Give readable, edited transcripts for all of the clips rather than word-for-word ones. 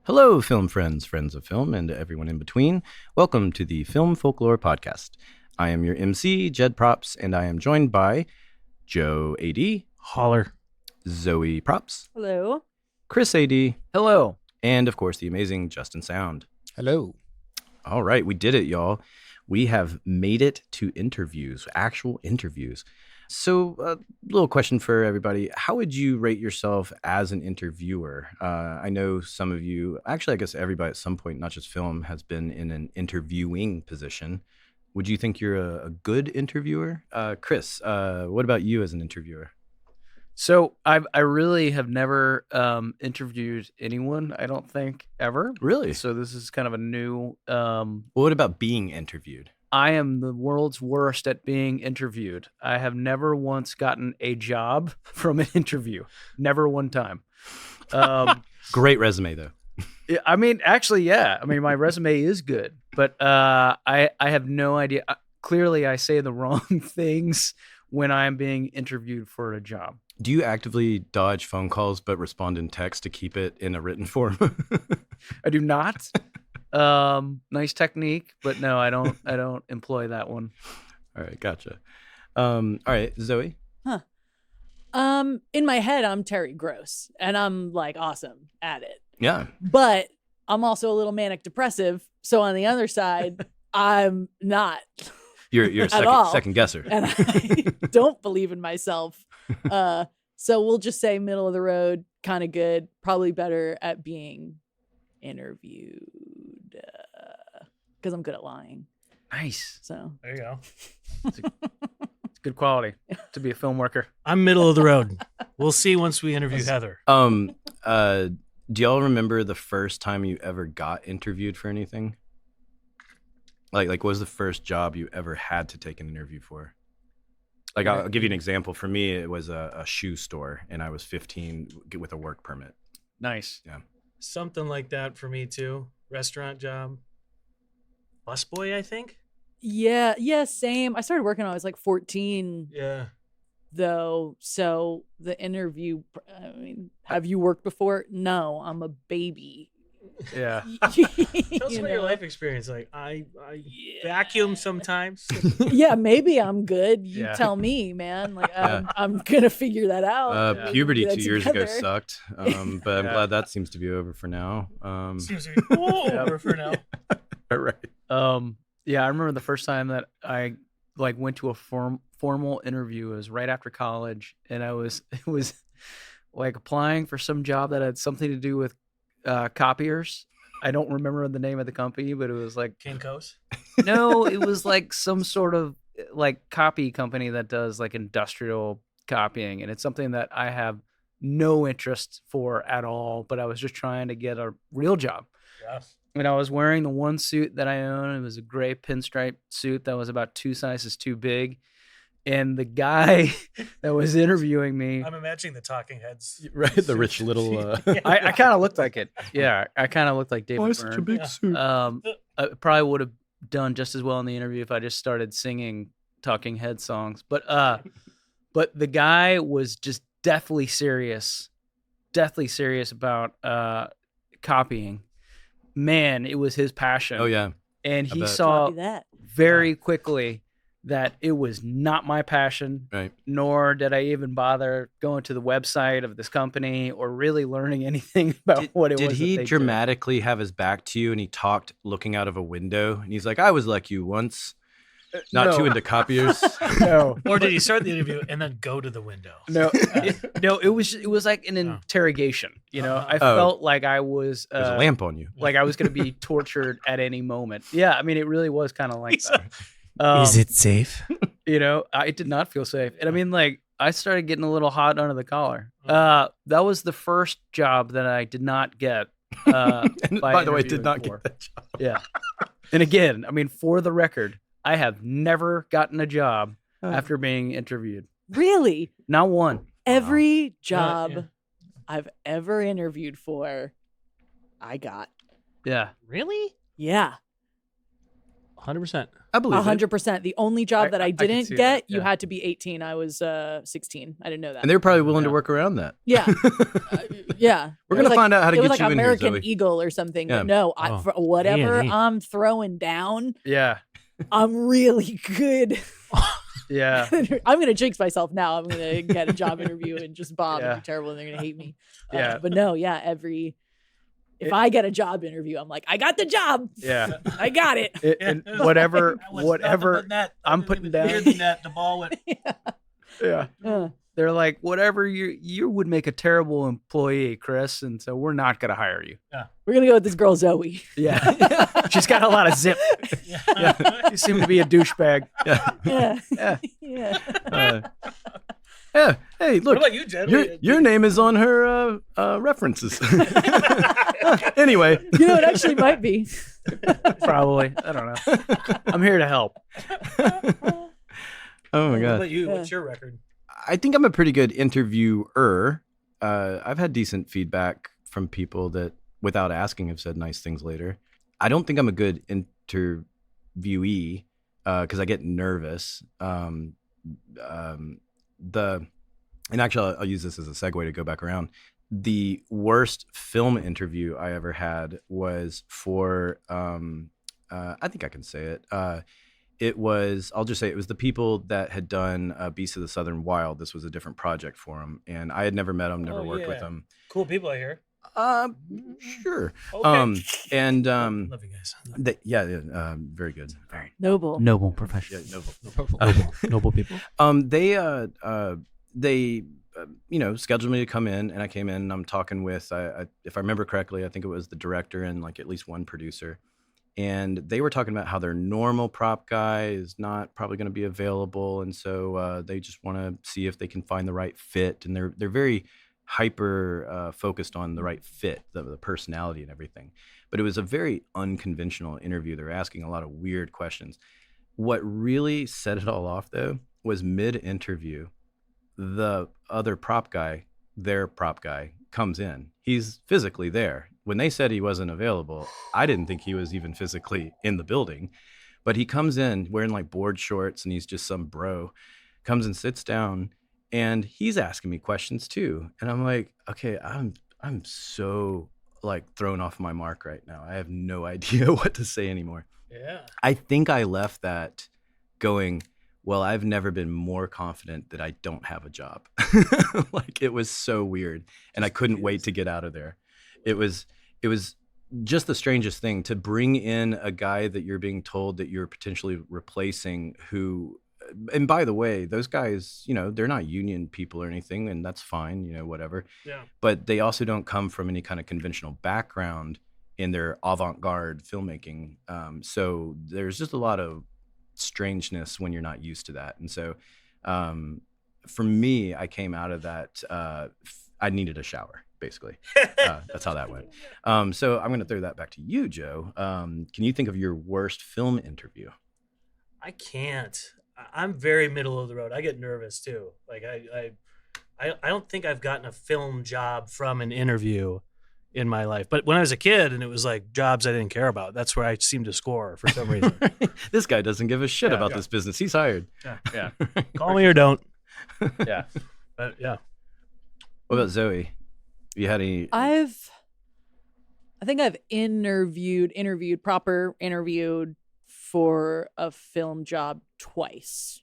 Hello, film friends, friends of film, and everyone in between. Welcome to the Film Folklore Podcast. I am your MC, Jed Props, and I am joined by Joe AD, Holler. Zoe Props, Hello. Chris AD, Hello. and of course the amazing Justin Sound. Hello. All right, we did it, y'all. We have made it to interviews, actual interviews. So, a little question for everybody. How would you rate yourself as an interviewer? I know some of you, actually, I guess everybody at some point, not just film, has been in an interviewing position. Would you think you're a good interviewer? Chris, what about you as an interviewer? So I really have never interviewed anyone, I don't think, ever. Really? So this is kind of a new... Well, what about being interviewed? I am the world's worst at being interviewed. I have never once gotten a job from an interview. Never one time. Great resume, though. I mean, actually, yeah. I mean, my resume is good, but I have no idea. Clearly, I say the wrong things when I'm being interviewed for a job. Do you actively dodge phone calls but respond in text to keep it in a written form? I do not. Nice technique, but no, I don't employ that one. All right, gotcha. All right, Zoe. In my head, I'm Terry Gross, and I'm like awesome at it. Yeah. But I'm also a little manic depressive. So on the other side, I'm not. You're At all. second guesser. And I don't believe in myself. So we'll just say middle of the road, kind of good, probably better at being interviewed because I'm good at lying. Nice. So There you go. It's good quality to be a film worker. I'm middle of the road. We'll see once we interview Heather. Do y'all remember the first time you ever got interviewed for anything? Like what was the first job you ever had to take an interview for? Like, I'll give you an example. For me, it was a shoe store, and I was 15 with a work permit. Nice. Yeah. Something like that for me too. Restaurant job. Busboy, I think. yeah, same. I started working when I was like 14. Yeah. Though, so the interview, I mean, have you worked before? No, I'm a baby. Yeah. Tell us You about your know? life experience. Like I vacuum sometimes. Yeah, maybe I'm good. You Yeah. tell me, man. Like Yeah. I'm gonna figure that out. Yeah. Puberty Get 2 it years ago together. sucked, but I'm Yeah. glad that seems to be over for now. Seems to be over for now. All right. Yeah, I remember the first time that I like went to a formal interview. It was right after college, and it was like applying for some job that had something to do with copiers. I don't remember the name of the company, but it was like Kinko's. no, it was like some sort of like copy company that does like industrial copying, and it's something that I have no interest for at all. But I was just trying to get a real job. Yes. And I was wearing the one suit that I own. It was a gray pinstripe suit that was about 2 sizes too big. And the guy that was interviewing me, I'm imagining the Talking Heads. Right, the rich little. I kind of looked like it. Yeah, I kind of looked like David Why Byrne. such a big Yeah. suit? I probably would have done just as well in the interview if I just started singing Talking Head songs. But the guy was just deathly serious about copying. Man, it was his passion. Oh yeah. And I he bet. saw Copy that. very quickly that it was not my passion, Right. nor did I even bother going to the website of this company or really learning anything about what it Did was. he that they dramatically have his back to you and he talked looking out of a window and he's like, "I was like you once, not No. too into copiers." did. No, Or did he start the interview and then go to the window? no, it was like an interrogation. You know, I Oh. felt like I was There's a lamp on you. like I was going to be tortured at any moment. Yeah, I mean, it really was kind of like He's that. it safe? You know, I did not feel safe. And I mean, like, I started getting a little hot under the collar. That was the first job that I did not get. And by the way, interviewing did not for. get that job. Yeah. And again, I mean, for the record, I have never gotten a job after being interviewed. Really? Not one. Every job yeah. I've ever interviewed for, I got. Yeah. Really? Yeah. 100%. I believe it. 100%. The only job that I can didn't see get, that, you yeah. had to be 18. I was 16. I didn't know that. And they're probably willing to Yeah. work around that. Yeah. Yeah. We're It was gonna find out how to it was get like you in here, American Zoe. Eagle or something. Yeah. But no, Oh, for whatever A&E. I'm throwing down, Yeah. I'm really good. Yeah. I'm gonna jinx myself now. I'm gonna get a job interview and just bomb and Yeah. be terrible, and they're gonna hate me. Yeah. But no, yeah. If I get a job interview, I'm like, I got the job. Yeah. I got it. And whatever I'm putting down. The ball went. Yeah. Uh, They're like, whatever you would make a terrible employee, Chris, and so we're not gonna hire you. we're gonna go with this girl Zoe. Yeah. She's got a lot of zip. Yeah. You seem to be a douchebag. Yeah. Yeah. Yeah. Yeah. Yeah. Hey, What look. about you, Jed? Your name is on her references. Anyway. You know, it actually might be. Probably. I don't know. I'm here to help. Oh my What god. about you? Yeah. What's your record? I think I'm a pretty good interviewer. I've had decent feedback from people that, without asking, have said nice things later. I don't think I'm a good interviewee because I get nervous. And actually, I'll use this as a segue to go back around. The worst film interview I ever had was for, I think I can say it. I'll just say it was the people that had done Beasts of the Southern Wild. This was a different project for them. And I had never met them, never worked with yeah. them. Cool people I hear. Sure. Okay. And Love you guys. very good. Very Noble. Noble yeah, professional. noble. people. They scheduled me to come in, and I came in and I'm talking with, if I remember correctly, I think it was the director and like at least one producer. And they were talking about how their normal prop guy is not probably going to be available. And so they just want to see if they can find the right fit. And they're very hyper focused on the right fit, the personality and everything. But it was a very unconventional interview. They were asking a lot of weird questions. What really set it all off, though, was mid-interview, the other prop guy, their prop guy, comes in. He's physically there. When they said he wasn't available, I didn't think he was even physically in the building. But he comes in wearing like board shorts and he's just some bro, comes and sits down and he's asking me questions too. And I'm like, okay, I'm so like thrown off my mark right now. I have no idea what to say anymore. Yeah. I think I left that going, well, I've never been more confident that I don't have a job. Like it was so weird. And I couldn't wait to get out of there. It was just the strangest thing to bring in a guy that you're being told that you're potentially replacing who, and by the way, those guys, they're not union people or anything, and that's fine, whatever. Yeah. But they also don't come from any kind of conventional background in their avant-garde filmmaking. So there's just a lot of strangeness when you're not used to that. And so for me, I came out of that, I needed a shower, basically. That's how that went. So I'm going to throw that back to you, Joe. Can you think of your worst film interview? I can't. I'm very middle of the road. I get nervous too. Like I don't think I've gotten a film job from an interview in my life. But when I was a kid and it was like jobs I didn't care about, that's where I seemed to score for some reason. This guy doesn't give a shit about this business. He's hired. Yeah. Call me or don't. Yeah. But yeah. What about Zoe? You had any? I think I've interviewed for a film job twice.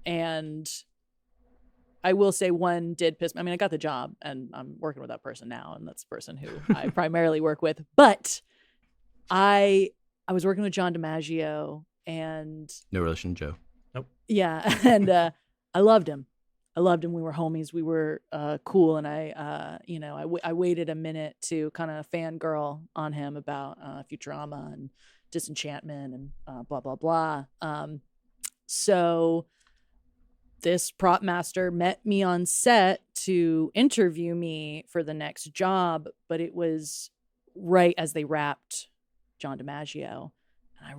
And I will say one did piss me. I mean, I got the job and I'm working with that person now, and that's the person who I primarily work with. But I was working with John DiMaggio and No relation, Joe. yeah, and I loved him. We were homies. We were cool, and I waited a minute to kind of fangirl on him about Futurama and Disenchantment and blah blah blah. So this prop master met me on set to interview me for the next job, but it was right as they wrapped John DiMaggio, and I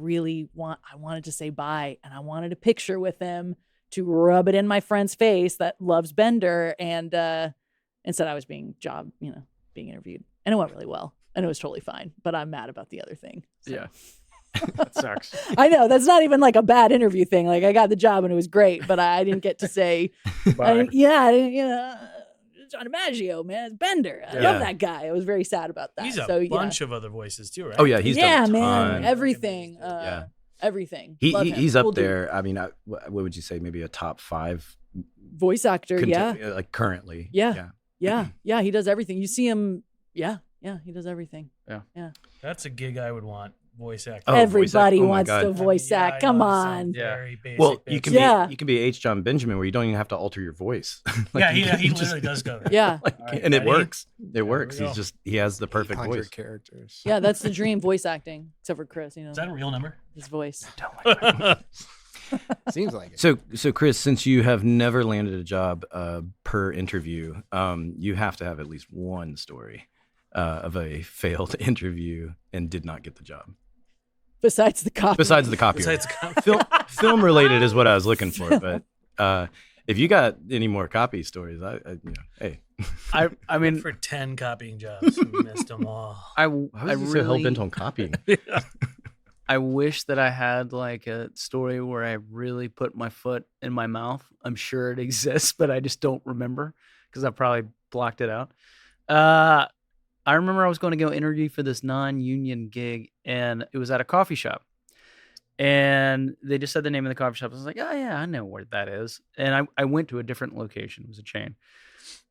wanted to say bye, and I wanted a picture with him to rub it in my friend's face that loves Bender, and instead I was being interviewed, and it went really well, and it was totally fine. But I'm mad about the other thing. So. Yeah. That sucks. I know that's not even like a bad interview thing. Like I got the job and it was great, but I didn't get to say, I didn't, John DiMaggio, man, it's Bender. I love that guy. I was very sad about that. He's a so, bunch of other voices too, right? Oh yeah, he's done a man, ton. everything. Yeah. Everything. Love him. He's up Cool dude. there. I mean, what would you say? Maybe a top 5 Voice actor. like currently. Yeah. He does everything. You see him. Yeah. He does everything. Yeah. That's a gig I would want. Voice actor. Oh, voice Everybody act- oh my wants God. to voice act. I Come know, on. some very basic Well, bits. you can Yeah. you can be H. John Benjamin where you don't even have to alter your voice. he just- literally does go there. Yeah. All right, and it ready? works. It Here works. we He has the perfect 800 voice. characters. Yeah, that's the dream, voice acting. Except for Chris, Is that a real number? his voice. Seems like it. So Chris, since you have never landed a job per interview, you have to have at least one story of a failed interview and did not get the job. Besides the copy. Besides the copy. Film related is what I was looking for, but if you got any more copy stories, hey. I mean, for 10 copying jobs, we missed them all. I Why was you so hell really, bent on copying? I wish that I had like a story where I really put my foot in my mouth. I'm sure it exists, but I just don't remember because I probably blocked it out. I remember I was going to go interview for this non-union gig, and it was at a coffee shop. And they just said the name of the coffee shop. I was like, oh, yeah, I know where that is. And I went to a different location. It was a chain.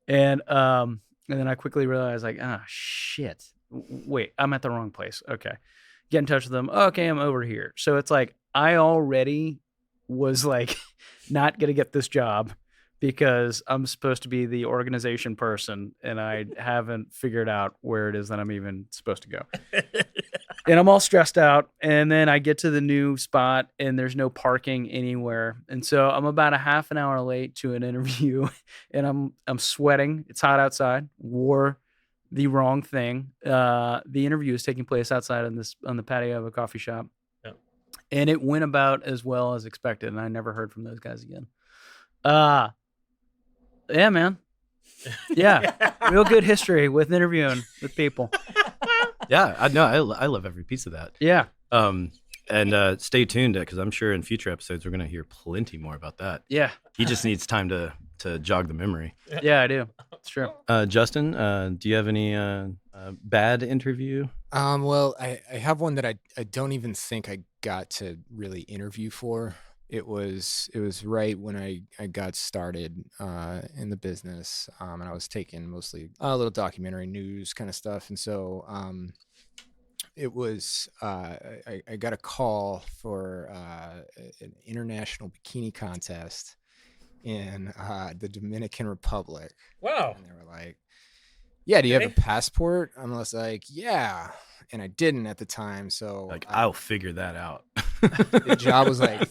And then I quickly realized, like, shit. Wait, I'm at the wrong place. Okay. Get in touch with them. Okay, I'm over here. So it's like I already was like not going to get this job because I'm supposed to be the organization person and I haven't figured out where it is that I'm even supposed to go. And I'm all stressed out. And then I get to the new spot and there's no parking anywhere. And so I'm about a half an hour late to an interview and I'm sweating. It's hot outside. Wore the wrong thing. The interview is taking place outside on the patio of a coffee shop. Yep. And it went about as well as expected. And I never heard from those guys again. Yeah, man. Yeah. Real good history with interviewing with people. Yeah, I love every piece of that. Yeah. And stay tuned because I'm sure in future episodes we're going to hear plenty more about that. Yeah. He just needs time to jog the memory. Yeah, I do. It's true. Justin, do you have any bad interview? Well, I have one that I don't even think I got to really interview for. It was right when I got started in the business, and I was taking mostly a little documentary news kind of stuff, and so it was I got a call for an international bikini contest in the Dominican Republic. Wow. And they were like, yeah, do you have a passport? I was like, yeah. And I didn't at the time. So Like, I'll figure that out. the job was like,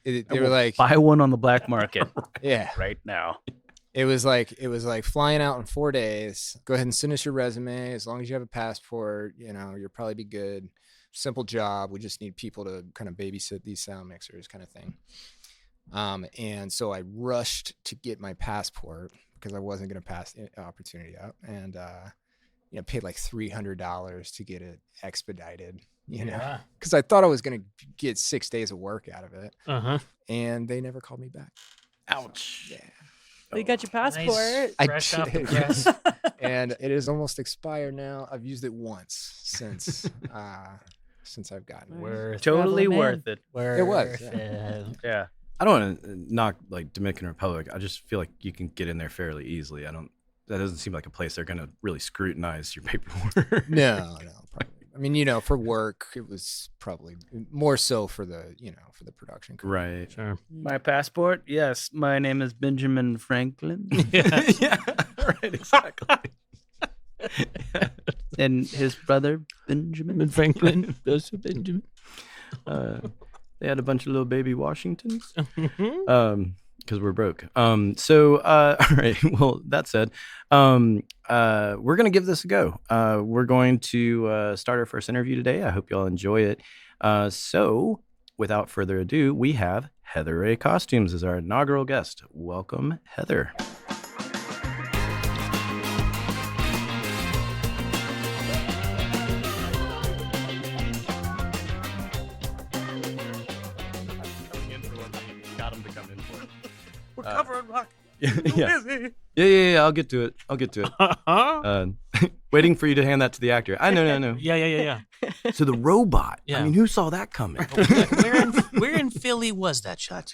they were like, Buy one on the black market yeah, right now. it was like flying out in 4 days. Go ahead and send us your resume. As long as you have a passport, you'll probably be good. Simple job. We just need people to kind of babysit these sound mixers kind of thing. And so I rushed to get my passport because I wasn't going to pass the opportunity up, and paid like $300 to get it expedited. Yeah. Because I thought I was going to get 6 days of work out of it, Uh-huh. and they never called me back. Ouch. Yeah, Well, you got your passport. Nice. I Fresh off the did, press. and it is almost expired now. I've used it once since I've gotten it. Worth Totally Travel man. worth it. It was, it. Yeah. I don't want to knock like Dominican Republic. I just feel like you can get in there fairly easily. That doesn't seem like a place they're going to really scrutinize your paperwork. No, probably. I mean, for work, it was probably more so for the production company. Right. Sure. My passport? Yes. My name is Benjamin Franklin. Yeah. Right. Exactly. And his brother, Benjamin Franklin. Benjamin. They had a bunch of little baby Washingtons. Mm-hmm. Because we're broke. So all right. Well, that said, we're gonna give this a go. We're going to start our first interview today. I hope y'all enjoy it. So without further ado, we have Heather Rae Costumes as our inaugural guest. Welcome, Heather. got him to come in for it. We're covering Rock. Yeah. Yeah. I'll get to it. Waiting for you to hand that to the actor. I know. Yeah. So the robot. Yeah. I mean, who saw that coming? Where in Philly was that shot?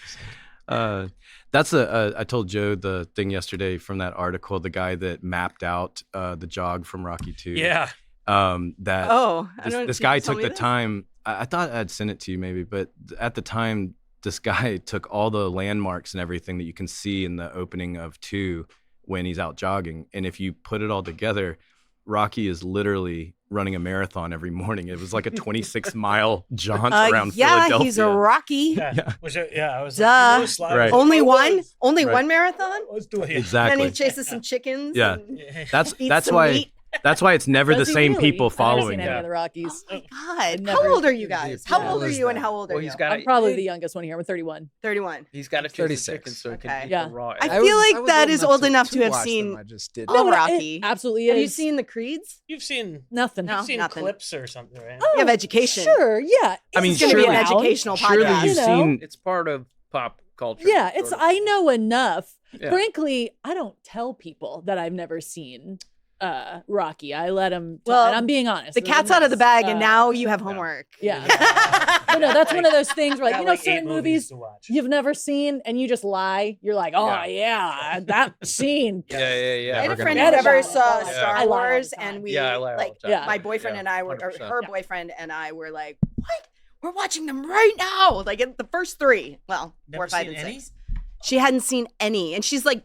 That's I told Joe the thing yesterday from that article, the guy that mapped out the jog from Rocky 2. Yeah. That this guy took the this? time. I thought I'd send it to you maybe, but at the time, this guy took all the landmarks and everything that you can see in the opening of 2 when he's out jogging. And if you put it all together, Rocky is literally running a marathon every morning. It was like a 26-mile jaunt around Philadelphia. He's a Rocky. Yeah. I was Duh. like, Right. Only one Right. one marathon. Let's do it. Exactly. Then he chases some chickens. Yeah. and That's eats some why meat. that's why it's never the Does he same really? people I've never following seen any him. of the Rockies. Oh my God. Never- How old are you guys? How Yeah. old are you and how old are Well, you? he's got. I'm probably the youngest one here. I'm 31. 31. He's got to chase 36. the chicken so he can Okay. eat Yeah. the raw. I egg. feel like was that is old enough to have watch them. seen I just did. all No, Rocky. it absolutely Have you is. seen the Creeds? You've seen Nothing. No. you've seen nothing. clips or something, right? Oh, You have education. Sure, yeah. I mean, It's gonna be surely- an educational Surely podcast. you've You know? seen. It's part of pop culture. Yeah, it's sort of. I know enough. Yeah. Frankly, I don't tell people that I've never seen Rocky. I let them Well, and I'm being honest. The This is cat's out of the nice. bag, and now you have homework. Yeah. But no, that's one of those things where Got like, you know, like 8 certain movies to watch. you've never seen and you just lie. You're like, oh yeah, that scene. Yeah. I Yeah, had we're a friend gonna who watch never it. saw Yeah. Star I lie all the Wars, time. and we Yeah, I lie all like the time. Yeah. my boyfriend Yeah, and I were, or 100%. her boyfriend and I were like, what? We're watching them right now. Like in the first 3, well, Never 4, 5, seen and any? 6. She hadn't seen any, and she's like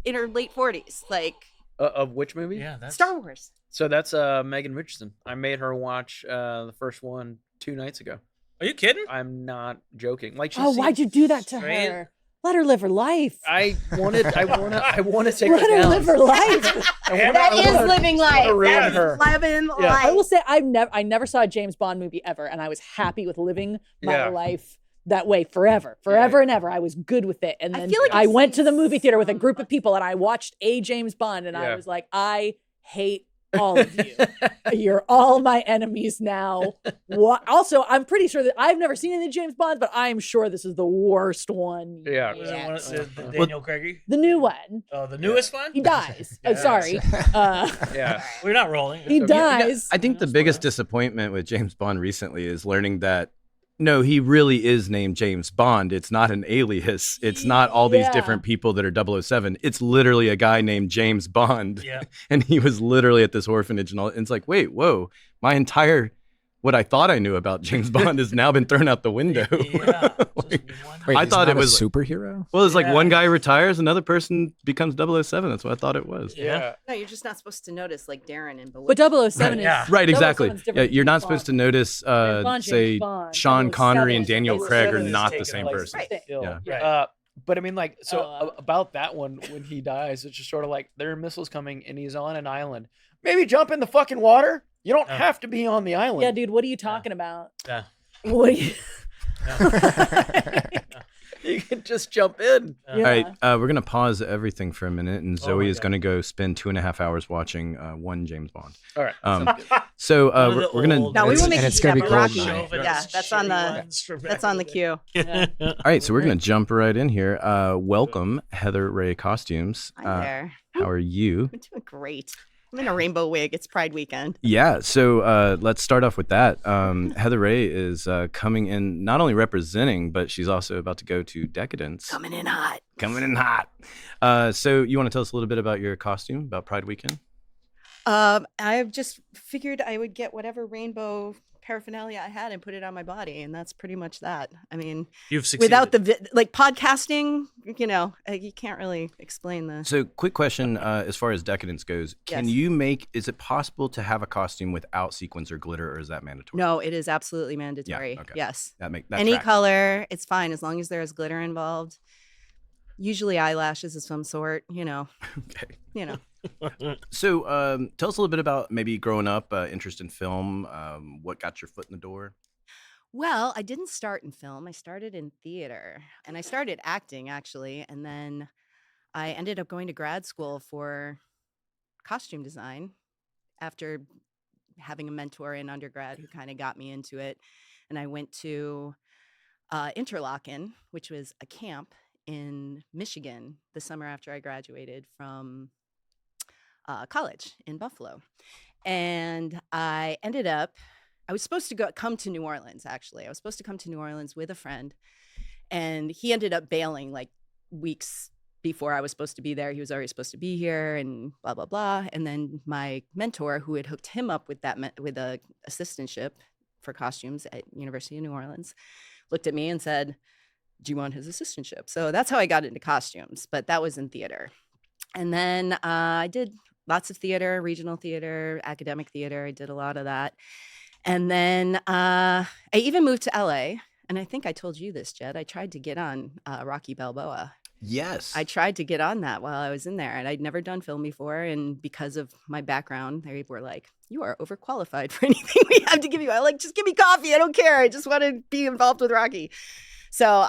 in her late 40s, like Of which movie? Yeah, that's Star Wars. So that's Megan Richardson. I made her watch the first one 2 nights ago. Are you kidding? I'm not joking. Like, she's Oh, seen- why'd you do that to Straight- her? Let her live her life. I want to take Let her her down. live her life. That is living life. ruin That is her. living Yeah. life. I will say I never saw a James Bond movie ever, and I was happy with living my Yeah. life that way forever and ever. I was good with it. And I then feel like I I've went to seen the movie theater with a some group of people, and I watched a James Bond, and I Yeah. was like, I hate all of you. You're all my enemies now. What? Also, I'm pretty sure that I've never seen any James Bonds, but I'm sure this is the worst one. Yeah. Was it yet. one of the Well, Daniel Craig? The new one. Oh, the newest one? He dies. Yeah. Sorry. Yeah. We're not rolling. He It's okay. dies. I think the biggest disappointment with James Bond recently is learning that no, he really is named James Bond. It's not an alias. It's not all these Yeah. different people that are 007. It's literally a guy named James Bond. Yeah. And he was literally at this orphanage and all. And it's like, wait, whoa, my entire what I thought I knew about James Bond has now been thrown out the window. Yeah. Like, Wait, I he's thought not it was a superhero. well, it's like Yeah. one guy retires, another person becomes 007. That's what I thought it was. Yeah. No, you're just not supposed to notice like Darren and But 007 is Yeah. Right, exactly. 007 's Yeah, different you're from not James supposed to Bond. notice, Bond, say, James Bond, Sean Connery and 007. Daniel Craig are 007 is not the taken same place. person. Right. Still. Right. But I mean, like, so Oh, about that one, when he dies, it's just sort of like there are missiles coming and he's on an island. Maybe jump in the fucking water. You don't Yeah. have to be on the island. Yeah, dude, what are you talking about? Yeah. What are you? You can just jump in. Yeah. All right, we're gonna pause everything for a minute, and Oh Zoe my is God. gonna go spend 2.5 hours watching one James Bond. All right. So One of we're, the we're gonna. old- No, we It's- will make and you it's eat gonna that, be but cold Rocky. night. Yeah, that's on the Yeah. queue. All right, so we're gonna jump right in here. Welcome, Heather Rae Costumes. I'm there. How are you? I'm doing great. I'm in a rainbow wig. It's Pride weekend. Yeah, so let's start off with that. Heather Rae is coming in, not only representing, but she's also about to go to Decadence. Coming in hot. Coming in hot. So you want to tell us a little bit about your costume, about Pride Weekend? I've just figured I would get whatever rainbow paraphernalia I had and put it on my body, and that's pretty much that. I mean, You've succeeded. without the like podcasting, you know, you can't really explain the. So quick question, as far as Decadence goes, can Yes. you make, is it possible to have a costume without sequins or glitter, or is that mandatory? No, it is absolutely mandatory. okay. Yes, That any tracks. color, it's fine as long as there is glitter involved. Usually eyelashes of some sort, you know. Okay. You know. So tell us a little bit about maybe growing up, interest in film, what got your foot in the door? Well, I didn't start in film. I started in theater, and I started acting actually, and then I ended up going to grad school for costume design after having a mentor in undergrad who kind of got me into it. And I went to Interlochen, which was a camp in Michigan the summer after I graduated from college in Buffalo. And I was supposed to come to New Orleans, actually. I was supposed to come to New Orleans with a friend, and he ended up bailing like weeks before I was supposed to be there. He was already supposed to be here and blah, blah, blah. And then my mentor, who had hooked him up with with a assistantship for costumes at University of New Orleans, looked at me and said, do you want his assistantship? So that's how I got into costumes, but that was in theater. And then I did lots of theater, regional theater, academic theater. I did a lot of that. And then I even moved to LA. And I think I told you this, Jed. I tried to get on Rocky Balboa. Yes. I tried to get on that while I was in there, and I'd never done film before. And because of my background, they were like, you are overqualified for anything we have to give you. I like, just give me coffee. I don't care. I just want to be involved with Rocky. So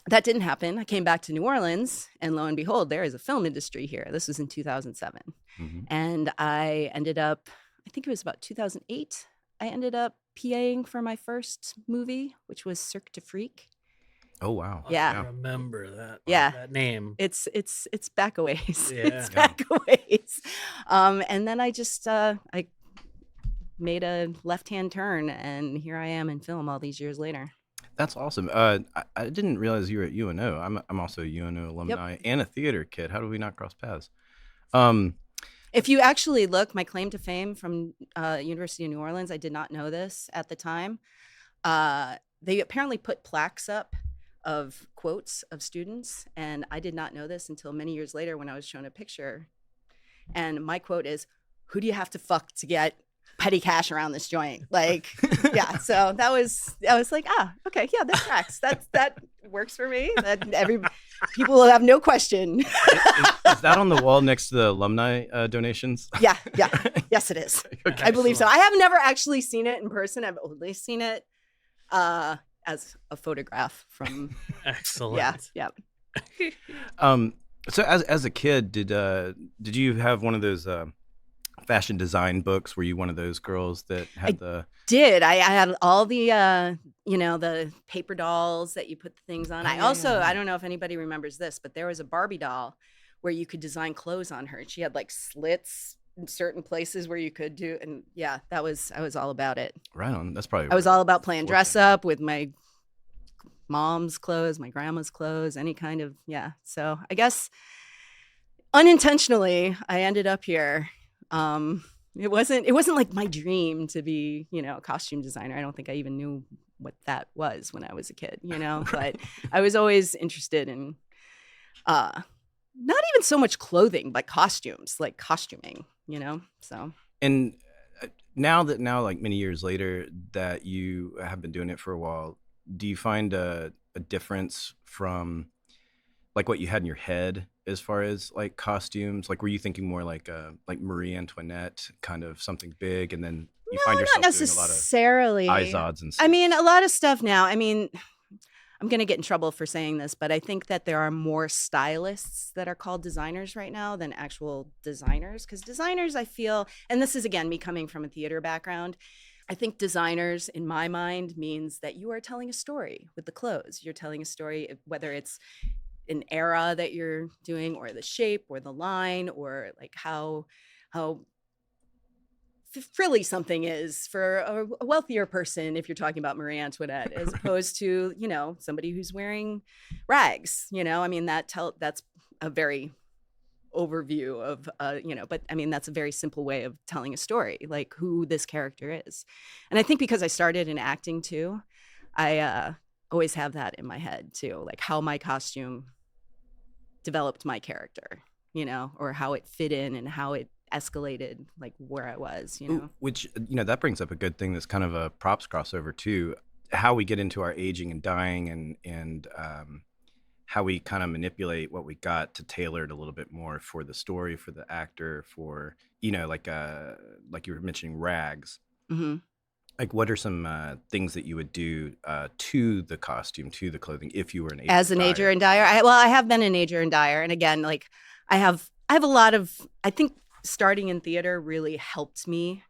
that didn't happen. I came back to New Orleans, and lo and behold, there is a film industry here. This was in 2007. Mm-hmm. And I ended up, I think it was about 2008, I ended up PAing for my first movie, which was Cirque du Freak. Oh, wow. Yeah. I remember that. Yeah. That name. It's back a ways. Yeah. It's back a ways. And then I just I made a left-hand turn, and here I am in film all these years later. That's awesome. I didn't realize you were at UNO. I'm also a UNO alumni and a theater kid. How do we not cross paths? If you actually look, my claim to fame from University of New Orleans, I did not know this at the time. They apparently put plaques up of quotes of students, and I did not know this until many years later when I was shown a picture. And my quote is, "Who do you have to fuck to get petty cash around this joint?" Like, yeah. So I was like, okay, yeah, that tracks. That works for me. That people will have no question. Is that on the wall next to the alumni donations? Yeah. Yes, it is. Okay. I believe so. I have never actually seen it in person. I've only seen it as a photograph from. Excellent. Yeah. So as a kid, did you have one of those fashion design books? Were you one of those girls that had I had all the the paper dolls that you put the things on. I don't know if anybody remembers this, but there was a Barbie doll where you could design clothes on her. She had like slits in certain places where you could do, and yeah, I was all about it. Right on. That's probably. I was all about playing dress up with my mom's clothes, my grandma's clothes, any kind of, yeah. So I guess unintentionally, I ended up here. It wasn't like my dream to be, a costume designer. I don't think I even knew what that was when I was a kid, but I was always interested in, not even so much clothing, but costumes, like costuming, so. And now like many years later that you have been doing it for a while, do you find a difference from like what you had in your head as far as like costumes? Like, were you thinking more like Marie Antoinette, kind of something big, and then you find yourself not necessarily doing a lot of Izods and stuff? I mean, a lot of stuff now. I mean, I'm going to get in trouble for saying this, but I think that there are more stylists that are called designers right now than actual designers. Because designers, I feel, and this is again me coming from a theater background, I think designers, in my mind, means that you are telling a story with the clothes. You're telling a story, whether it's an era that you're doing, or the shape, or the line, or like how frilly something is for a wealthier person, if you're talking about Marie Antoinette, as opposed to somebody who's wearing rags. I mean that's a very overview of but I mean that's a very simple way of telling a story, like who this character is. And I think because I started in acting too, I always have that in my head too, like how my costume developed my character, or how it fit in and how it escalated, like where I was, Which, that brings up a good thing that's kind of a props crossover too, how we get into our aging and dying and how we kind of manipulate what we got to tailor it a little bit more for the story, for the actor, for, like you were mentioning rags. Mm-hmm. Like, what are some things that you would do to the costume, to the clothing, if you were an ager and dyer? I have been an ager and dyer, and again, like I have a lot of. I think starting in theater really helped me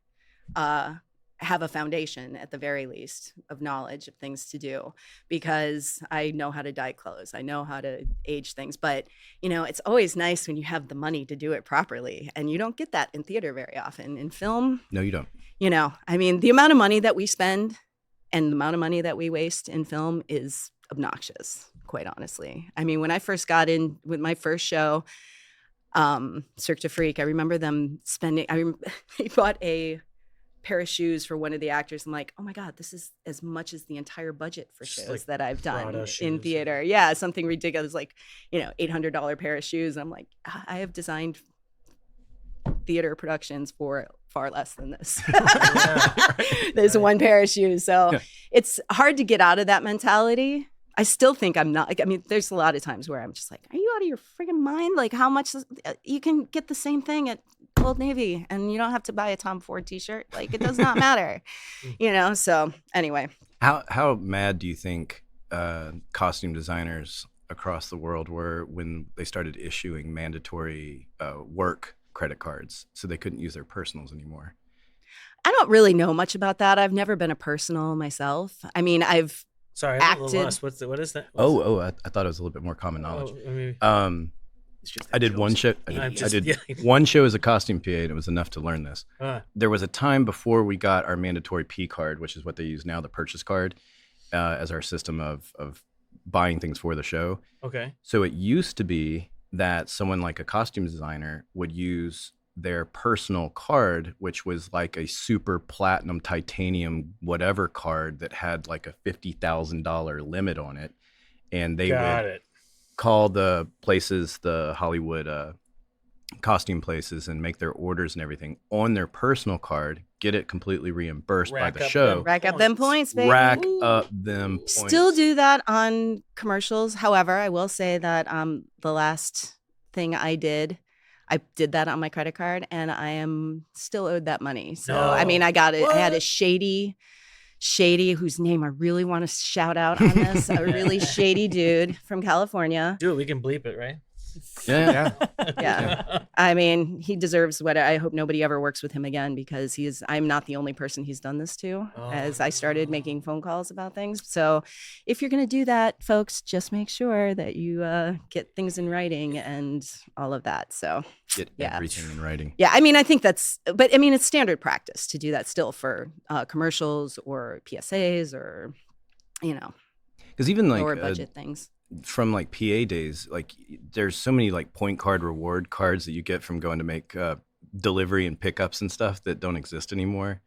have a foundation at the very least of knowledge of things to do, because I know how to dye clothes. I know how to age things. But, it's always nice when you have the money to do it properly. And you don't get that in theater very often. In film, No, you don't. the amount of money that we spend and the amount of money that we waste in film is obnoxious, quite honestly. I mean, when I first got in with my first show, Cirque du Freak, I remember them spending, they bought a pair of shoes for one of the actors. I'm like, oh my God, this is as much as the entire budget for Just shows like that I've done Prada in shoes. theater. Yeah, something ridiculous, like, $800 pair of shoes. I'm like, I have designed theater productions for far less than this. There's one pair of shoes. So it's hard to get out of that mentality. I still think I'm not, there's a lot of times where I'm just like, are you out of your friggin' mind? Like, how much you can get the same thing at Old Navy and you don't have to buy a Tom Ford t-shirt. Like, it does not matter, So anyway. How mad do you think costume designers across the world were when they started issuing mandatory work credit cards so they couldn't use their personals anymore? I don't really know much about that. I've never been a personal myself. I mean, I've Sorry, I'm a little acted. lost. What is that? I thought it was a little bit more common knowledge. It's just I did one show. I did one show as a costume PA, and it was enough to learn this. There was a time before we got our mandatory P card, which is what they use now, the purchase card, as our system of buying things for the show. Okay. So it used to be that someone like a costume designer would use their personal card, which was like a super platinum titanium whatever card that had like a $50,000 limit on it, and they would call the places, the Hollywood costume places, and make their orders and everything on their personal card, get it completely reimbursed by the show. Rack up them points, baby. Rack up them points. Still do that on commercials. However, I will say that the last thing I did that on my credit card, and I am still owed that money. So, I mean, I got it. I had a shady, whose name I really want to shout out on this, a really shady dude from California. Dude, we can bleep it, right? Yeah. I mean, he deserves what I hope nobody ever works with him again, because I'm not the only person he's done this to as I started making phone calls about things. So if you're going to do that, folks, just make sure that you get things in writing and all of that. So get everything in writing. Yeah. I mean, I think it's standard practice to do that still for commercials or PSAs or, because even like lower budget things. From like PA days, like there's so many like point card reward cards that you get from going to make delivery and pickups and stuff that don't exist anymore.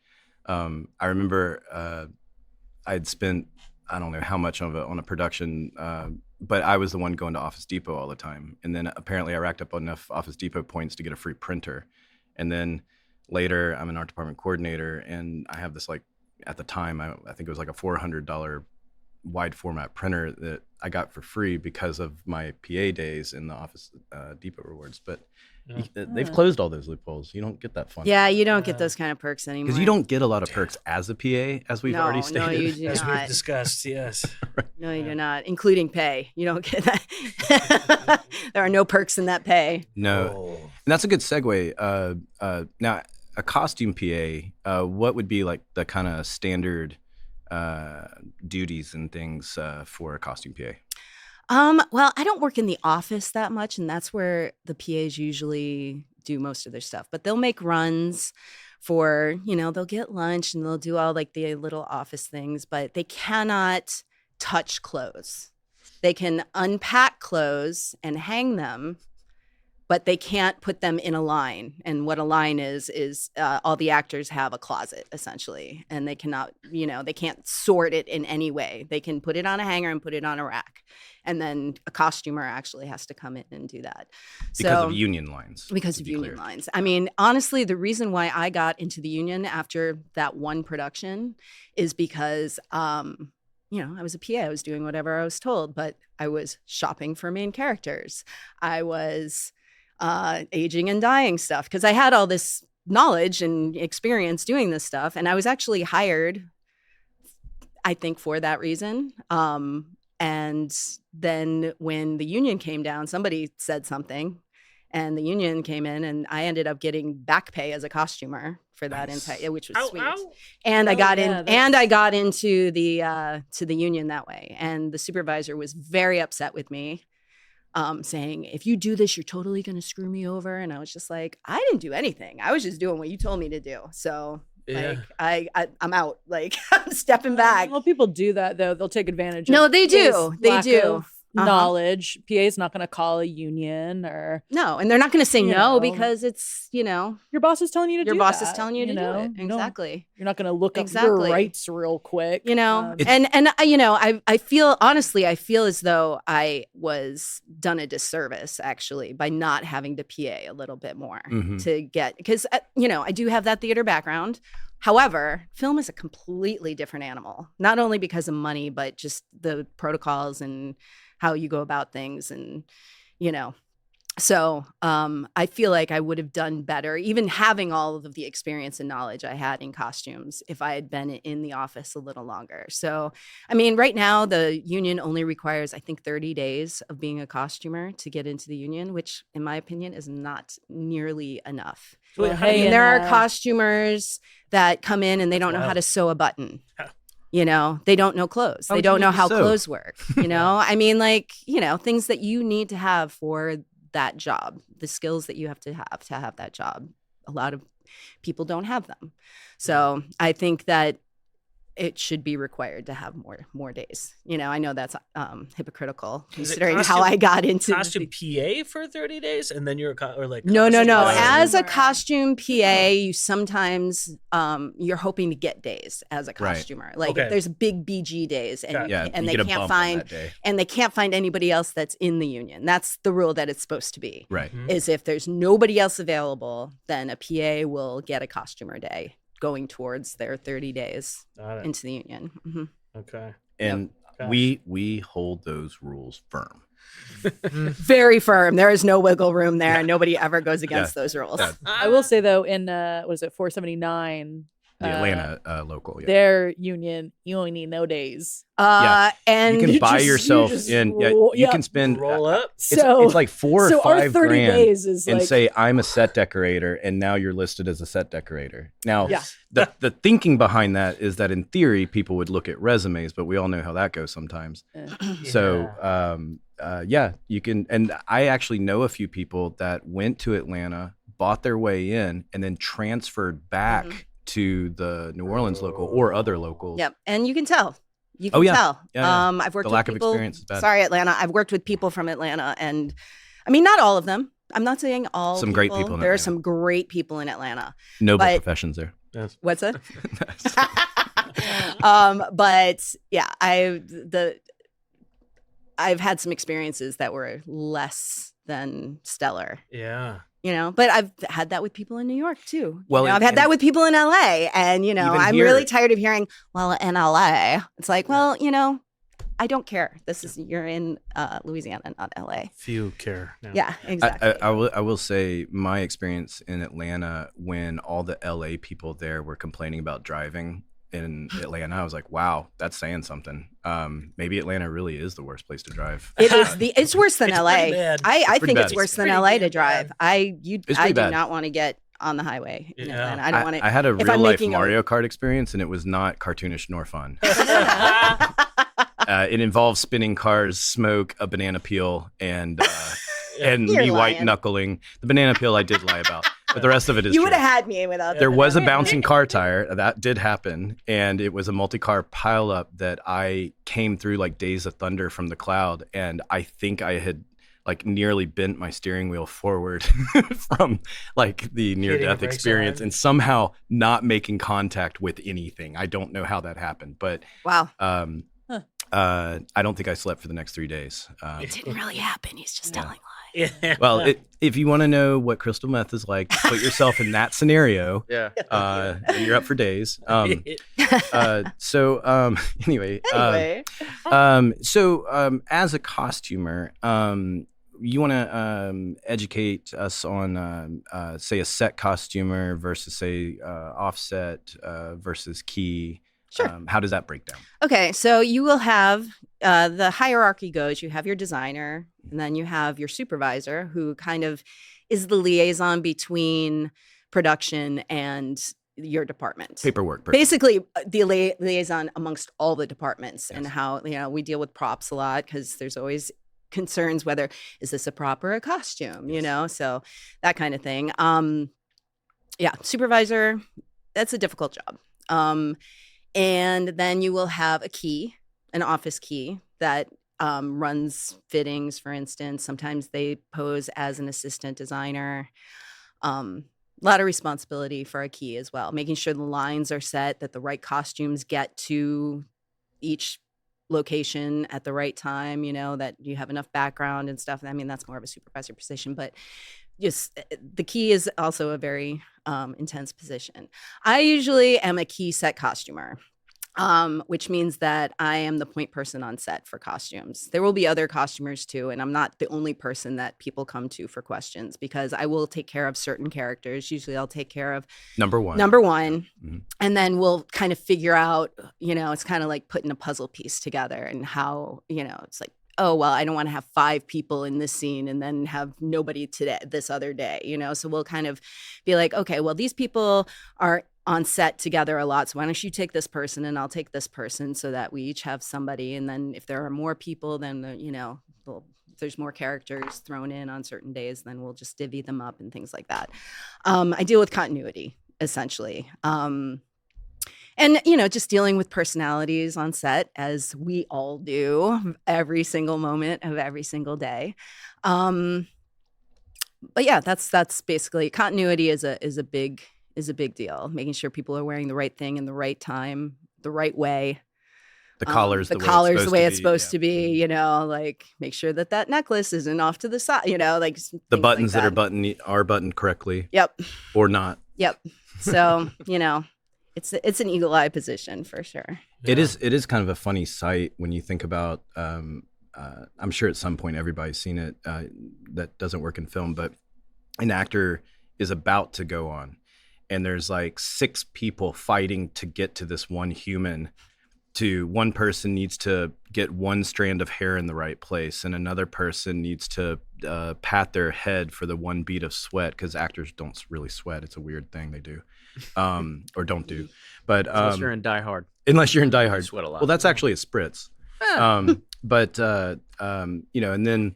I remember I'd spent, I don't know how much on a production, but I was the one going to Office Depot all the time. And then apparently I racked up enough Office Depot points to get a free printer. And then later I'm an art department coordinator, and I have this, like, at the time, I think it was like a $400 wide format printer that I got for free because of my PA days in the Office Depot rewards. But they've closed all those loopholes. You don't get that fun. Yeah, you don't get those kind of perks anymore. Because you don't get a lot of perks as a PA, as we've already stated. No, you do As not. we've discussed, yes. No, you do not, including pay. You don't get that. There are no perks in that pay. No. And that's a good segue. Now, a costume PA, what would be like the kind of standard duties and things for a costume PA? Well, I don't work in the office that much, and that's where the PAs usually do most of their stuff. But they'll make runs for, they'll get lunch and they'll do all like the little office things, but they cannot touch clothes. They can unpack clothes and hang them, but they can't put them in a line. And what a line is all the actors have a closet, essentially. And they cannot, they can't sort it in any way. They can put it on a hanger and put it on a rack. And then a costumer actually has to come in and do that. Because of union lines. Because of union lines. I mean, honestly, the reason why I got into the union after that one production is because, I was a PA. I was doing whatever I was told, but I was shopping for main characters. I was aging and dyeing stuff, because I had all this knowledge and experience doing this stuff. And I was actually hired, I think, for that reason. And then when the union came down, somebody said something, And the union came in, and I ended up getting back pay as a costumer for that entire, which was sweet. And I got I got into the to the union that way. And the supervisor was very upset with me, saying, if you do this, you're totally going to screw me over. And I was just like, I didn't do anything. I was just doing what you told me to do. So like, I'm out. Like, I'm stepping back. Well, people do that though. They'll take advantage. No, of they do. They lack do. of knowledge. PA is not going to call a union or no, and they're not going to say you no know. because it's your boss is telling you to your do boss that, is telling you to do it. You don't- Exactly. You're not going to look up Exactly. your rights real quick. And I feel, honestly, I feel as though I was done a disservice actually by not having to PA a little bit more to get, because I do have that theater background. However, film is a completely different animal, not only because of money, but just the protocols and how you go about things. And, so I feel like I would have done better, even having all of the experience and knowledge I had in costumes, if I had been in the office a little longer. So, I mean, right now, the union only requires, I think, 30 days of being a costumer to get into the union, which, in my opinion, is not nearly enough. Well, I mean, hey, there are and, costumers that come in and they don't know how to sew a button. They don't know clothes. They don't know how clothes work. I mean, things that you need to have for that job, the skills that you have to have that job. A lot of people don't have them. So I think that it should be required to have more days. I know that's hypocritical considering how I got into costume PA for 30 days, and then you're no. costume- As a costume PA, you sometimes you're hoping to get days as a costumer. Right. Like if there's big BG days, and you they get a can't bump on find that day. and they can't find anybody else that's in the union. That's the rule that it's supposed to be. Right. Is if there's nobody else available, then a PA will get a costumer day, going towards their 30 days into the union. Okay. And we hold those rules firm. Very firm. There is no wiggle room there. Nobody ever goes against those rules. I will say though, in 479, The Atlanta local. Yeah. their union, you only need no days. And you can buy just- yourself you just in. roll- You can spend. Roll up. It's like 4 or so our 5 30 grand, days is and like, say I'm a set decorator, and now you're listed as a set decorator. Now, Yeah. the thinking behind that is that in theory people would look at resumes, but we all know how that goes sometimes. So, you can. And I actually know a few people that went to Atlanta, bought their way in, and then transferred back to the New Orleans local or other locals. Yep. And you can tell. You can tell. Yeah. I've worked The with lack of people. experience is bad. Sorry, Atlanta. I've worked with people from Atlanta, and I mean, not all of them. I'm not saying all. Some great people in There are Atlanta. some great people in Atlanta. Noble But- professions there. Yes. What's that? But yeah, I've had some experiences that were less than stellar. Yeah. But I've had that with people in New York too. Well, I've had and- that with people in LA, and Even I'm here- really tired of hearing, well, in LA. It's like, well, I don't care. You're in Louisiana, not LA. Few care. No. Yeah, exactly. I will say my experience in Atlanta when all the LA people there were complaining about driving in Atlanta, I was like, wow, that's saying something. Maybe Atlanta really is the worst place to drive. It's worse than It's LA. pretty bad. I pretty think bad. it's worse It's than pretty LA to damn drive. bad. I pretty do bad. not want to get on the highway in Yeah. Atlanta. I don't want to. I had a if real I'm life making a- Mario Kart experience, and it was not cartoonish nor fun. It involved spinning cars, smoke, a banana peel, and You're me white lying. knuckling. The banana peel I did lie about, but the rest of it is You true. would have had me without There that. was a bouncing car tire that did happen, and it was a multi-car pileup that I came through like days of thunder from the cloud, and I think I had like nearly bent my steering wheel forward from like the near-death brakes experience, on. and somehow not making contact with anything. I don't know how that happened, but Wow. I don't think I slept for the next 3 days. It didn't really happen. He's just telling lies. Yeah. Well, if you want to know what crystal meth is like, put yourself in that scenario. Yeah. And you're up for days. Anyway, Anyway. as a costumer, you want to educate us on, say, a set costumer versus, say, offset versus key. Sure. How does that break down? Okay, so you will have the hierarchy goes. You have your designer, and then you have your supervisor, who kind of is the liaison between production and your department. Paperwork. Basically, the liaison amongst all the departments, Yes. and how, we deal with props a lot because there's always concerns whether is this a prop or a costume, so that kind of thing. Supervisor, that's a difficult job. And then you will have an office key that runs fittings, for instance. Sometimes they pose as an assistant designer. A lot of responsibility for a key as well, making sure the lines are set, that the right costumes get to each location at the right time, that you have enough background and stuff. I mean, that's more of a supervisor position, but just the key is also a very intense position. I usually am a key set costumer, which means that I am the point person on set for costumes. There will be other costumers too, and I'm not the only person that people come to for questions, because I will take care of certain characters. Usually I'll take care of Number one. Mm-hmm. And then we'll kind of figure out, it's kind of like putting a puzzle piece together, and how, it's like, oh, well, I don't want to have 5 people in this scene and then have nobody this other day, So we'll kind of be like, okay, well, these people are on set together a lot, so why don't you take this person and I'll take this person, so that we each have somebody. And then if there are more people, then if there's more characters thrown in on certain days, then we'll just divvy them up and things like that. I deal with continuity, essentially. And, just dealing with personalities on set, as we all do every single moment of every single day. But yeah, that's basically, continuity is a big deal. Making sure people are wearing the right thing in the right time, the right way. The collar's the way it's supposed to be, like make sure that necklace isn't off to the side, like the buttons that are buttoned correctly. Yep. Or not. Yep. So, it's an eagle eye position for sure. Yeah. It is kind of a funny sight when you think about, I'm sure at some point everybody's seen it, that doesn't work in film, but an actor is about to go on, and there's like 6 people fighting to get to this one human. One person needs to get one strand of hair in the right place, and another person needs to pat their head for the one bead of sweat, because actors don't really sweat. It's a weird thing they do, or don't do. But unless you're in Die Hard. Unless you're in Die Hard. Sweat a lot. Well, that's actually a spritz. But and then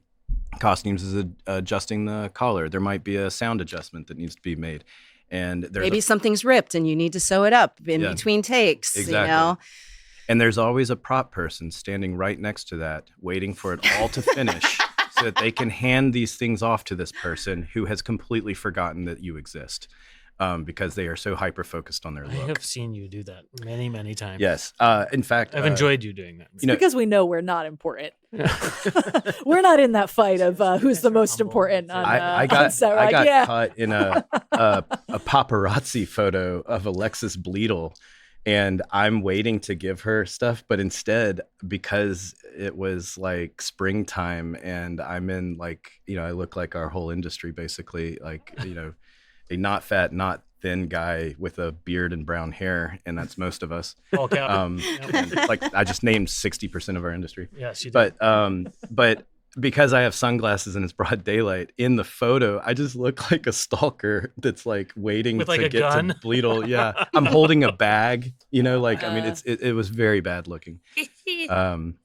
costumes is adjusting the collar. There might be a sound adjustment that needs to be made. And there's maybe something's ripped and you need to sew it up in between takes. Exactly. And there's always a prop person standing right next to that, waiting for it all to finish so that they can hand these things off to this person who has completely forgotten that you exist, because they are so hyper-focused on their look. I have seen you do that many, many times. Yes. In fact, I've enjoyed you doing that. It's because we know we're not important. We're not in that fight of who's the most important on on set, I right? got caught in a paparazzi photo of Alexis Bleedle. And I'm waiting to give her stuff, but instead, because it was like springtime and I'm in I look like our whole industry, basically, a not fat, not thin guy with a beard and brown hair. And that's most of us. All cap. I just named 60% of our industry. Yes, you did. But because I have sunglasses and it's broad daylight, in the photo, I just look like a stalker that's waiting with to get gun? to Bleedle. Yeah, I'm holding a bag. It was very bad looking. And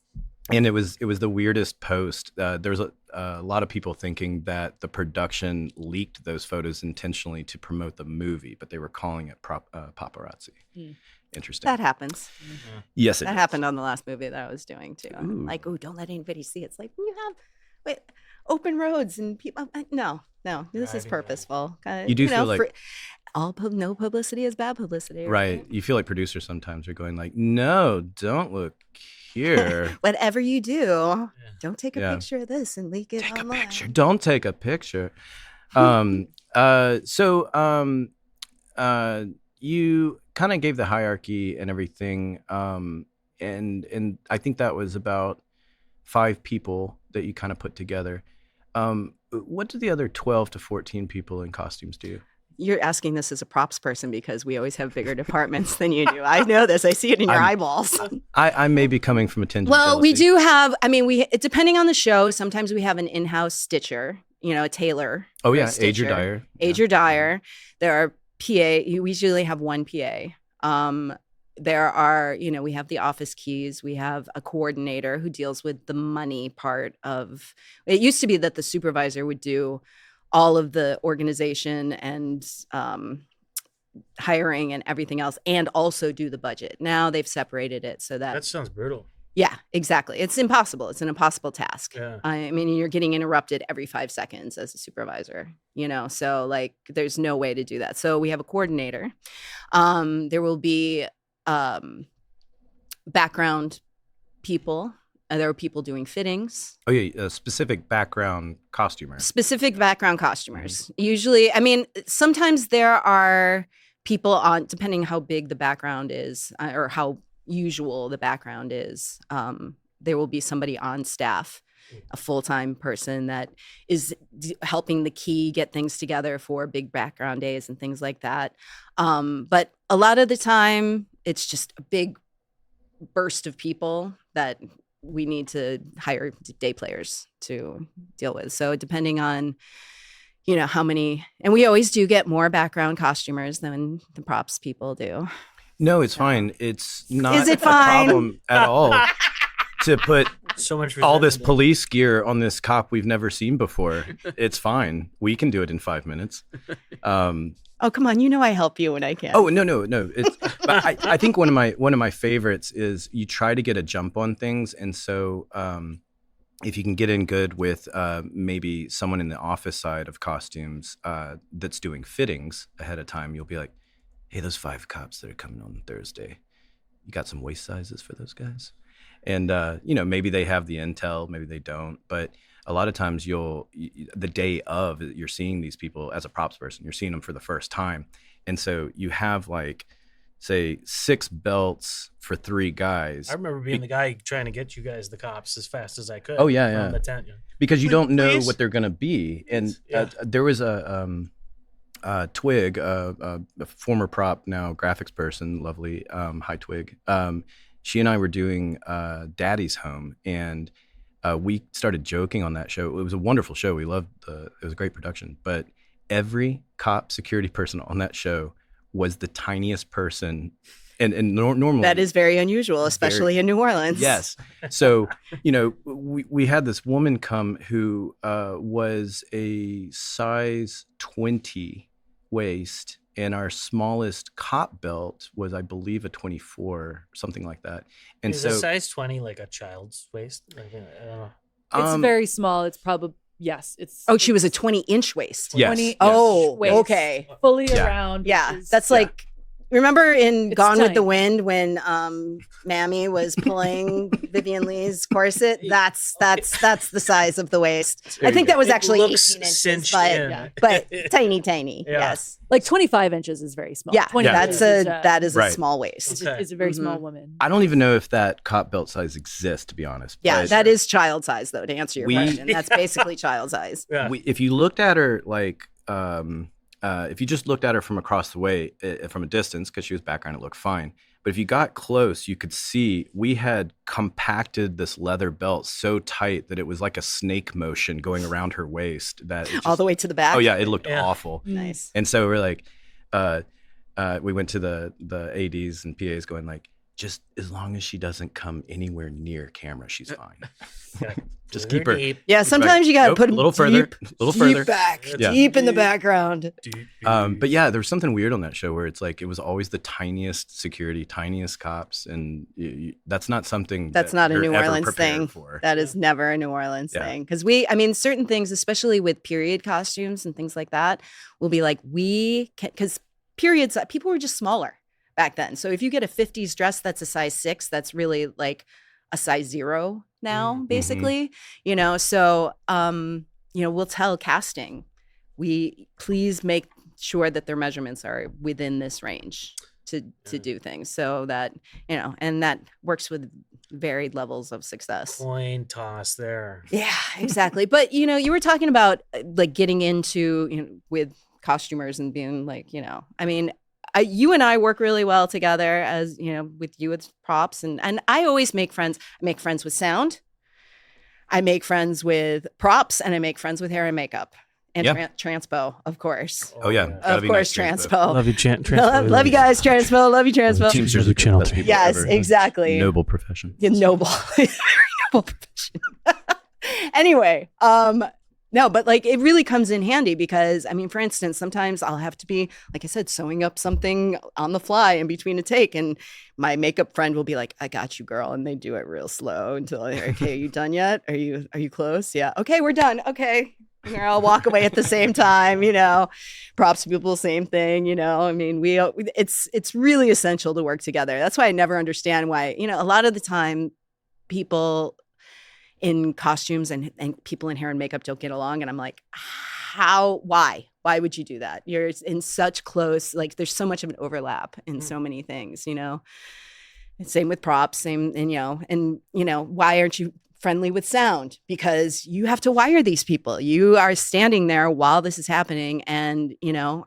it was the weirdest post. There was a lot of people thinking that the production leaked those photos intentionally to promote the movie, but they were calling it paparazzi. Interesting. That happens. Mm-hmm. Yes, that happened on the last movie that I was doing too. Don't let anybody see. It's like you have open roads and people. No, this is purposeful. You do feel like no publicity is bad publicity. Right. You feel like producers sometimes are going no, don't look here. Whatever you do, don't take a picture of this and leak it online. Take a picture. Don't take a picture. You kind of gave the hierarchy and everything, and I think that was about 5 people that you kind of put together. What do the other 12 to 14 people in costumes do? You're asking this as a props person because we always have bigger departments than you do. I know this. I see it in your eyeballs. I may be coming from a tinge of Well, jealousy. we do have, depending on the show, sometimes we have an in-house stitcher, a tailor. Oh or a yeah, age or stitcher. dyer. Age or dyer. There are PA. We usually have one PA. There are, we have the office keys. We have a coordinator who deals with the money part of it. Used to be that the supervisor would do all of the organization and hiring and everything else, and also do the budget. Now they've separated it so That sounds brutal. yeah, exactly. It's impossible. It's an impossible task. Yeah. I mean, you're getting interrupted every 5 seconds as a supervisor, so like there's no way to do that. So we have a coordinator. There will be background people. There are people doing fittings. Oh yeah, a specific background costumer. Specific background costumers. Usually, I mean, sometimes there are people on, depending how big the background is or how usual the background is, there will be somebody on staff, a full-time person that is helping the key get things together for big background days and things like that. But a lot of the time, it's just a big burst of people that we need to hire day players to deal with. So depending on, how many, and we always do get more background costumers than the props people do. No, it's fine. It's not Is it a fine? problem at all to put So much all this resentment. police gear on this cop we've never seen before. It's fine. We can do it in 5 minutes. Oh, come on. I help you when I can. Oh no. It's but I think one of my favorites is you try to get a jump on things, and so if you can get in good with maybe someone in the office side of costumes that's doing fittings ahead of time, you'll be like, hey, those 5 cops that are coming on Thursday, you got some waist sizes for those guys? And maybe they have the intel, maybe they don't, but a lot of times the day of, you're seeing these people as a props person, you're seeing them for the first time. And so you have like, say 6 belts for 3 guys. I remember being the guy trying to get you guys the cops as fast as I could. Oh, yeah. From the tent. Yeah. Because you don't know Please? what they're going to be. And Yeah. there was a Twig, a former prop, now graphics person, lovely, hi Twig. She and I were doing Daddy's Home, and we started joking on that show. It was a wonderful show. We loved it was a great production. But every cop security person on that show was the tiniest person. And normally That is very unusual, especially in New Orleans. Yes. So, we had this woman come who was a size 20 waist, and our smallest cop belt was, I believe, a 24, something like that. And Is so a size 20 like a child's waist? Like, I don't know. It's very small. It's probably yes. It's Oh, she was a 20-inch waist. Yes, 20 yes. Oh, waist. okay. fully Yeah. around. Yeah, is- that's like, remember in It's Gone with the tiny. Wind when Mammy was pulling Vivian Lee's corset? That's the size of the waist. There I you think go. that was It actually looks 18 inches, cinched but, in. yeah. but tiny. Yeah. Yes. like 25 inches is very small. Yeah, 20 that's inches that is a Right. small waist. is a very small woman. I don't even know if that cop belt size exists, to be honest. Yeah, but that is child size, though, to answer your We- question. That's basically child size. Yeah. if you looked at her like if you just looked at her from across the way from a distance, because she was background, it looked fine. But if you got close, you could see we had compacted this leather belt so tight that it was like a snake motion going around her waist. That it just, All the way to the back. Oh yeah, it looked Yeah. awful. Nice. And so we're like, we went to the ADs and PAs going like, just as long as she doesn't come anywhere near camera, she's fine. Yeah. Just Put keep her deep, Yeah, sometimes you got to Nope, put a them little further, a little further. back, Yeah. deep in the background. deep. But yeah, there was something weird on that show where it's like it was always the tiniest security, tiniest cops, and that's not something That's that not a you're New ever Orleans prepared thing. for. That is never a New Orleans Yeah. thing. Because certain things, especially with period costumes and things like that, will be like, because periods, people were just smaller back then. So if you get a 50s dress that's a size 6, that's really like a size 0 now, Mm-hmm. basically. So, we'll tell casting, please make sure that their measurements are within this range to do things so that, and that works with varied levels of success. Coin toss there. Yeah, exactly. But you were talking about like getting into with costumers and being like, I mean, you and I work really well together as with you with props, and I always make friends. I make friends with sound. I make friends with props and I make friends with hair and makeup. And Yeah. transpo, of course. Oh yeah, Gotta Of be course, nice, transpo. Love you, Love you guys, transpo. Love you, transpo. Teamsters are the Channel best three. people Yes, ever. exactly. Noble profession. Yeah, noble. Very noble profession. Anyway, no, but like it really comes in handy because I mean, for instance, sometimes I'll have to be, like I said, sewing up something on the fly in between a take, and my makeup friend will be like, "I got you, girl," and they do it real slow until they're okay. Are you done yet? Are you close? Yeah. Okay, we're done. Okay. Here, I'll walk away at the same time. Props people, same thing. I mean, it's really essential to work together. That's why I never understand why a lot of the time people in costumes and people in hair and makeup don't get along. And I'm like, why would you do that? You're in such close, like there's so much of an overlap in so many things, Same with props, and why aren't you friendly with sound? Because you have to wire these people. You are standing there while this is happening. And,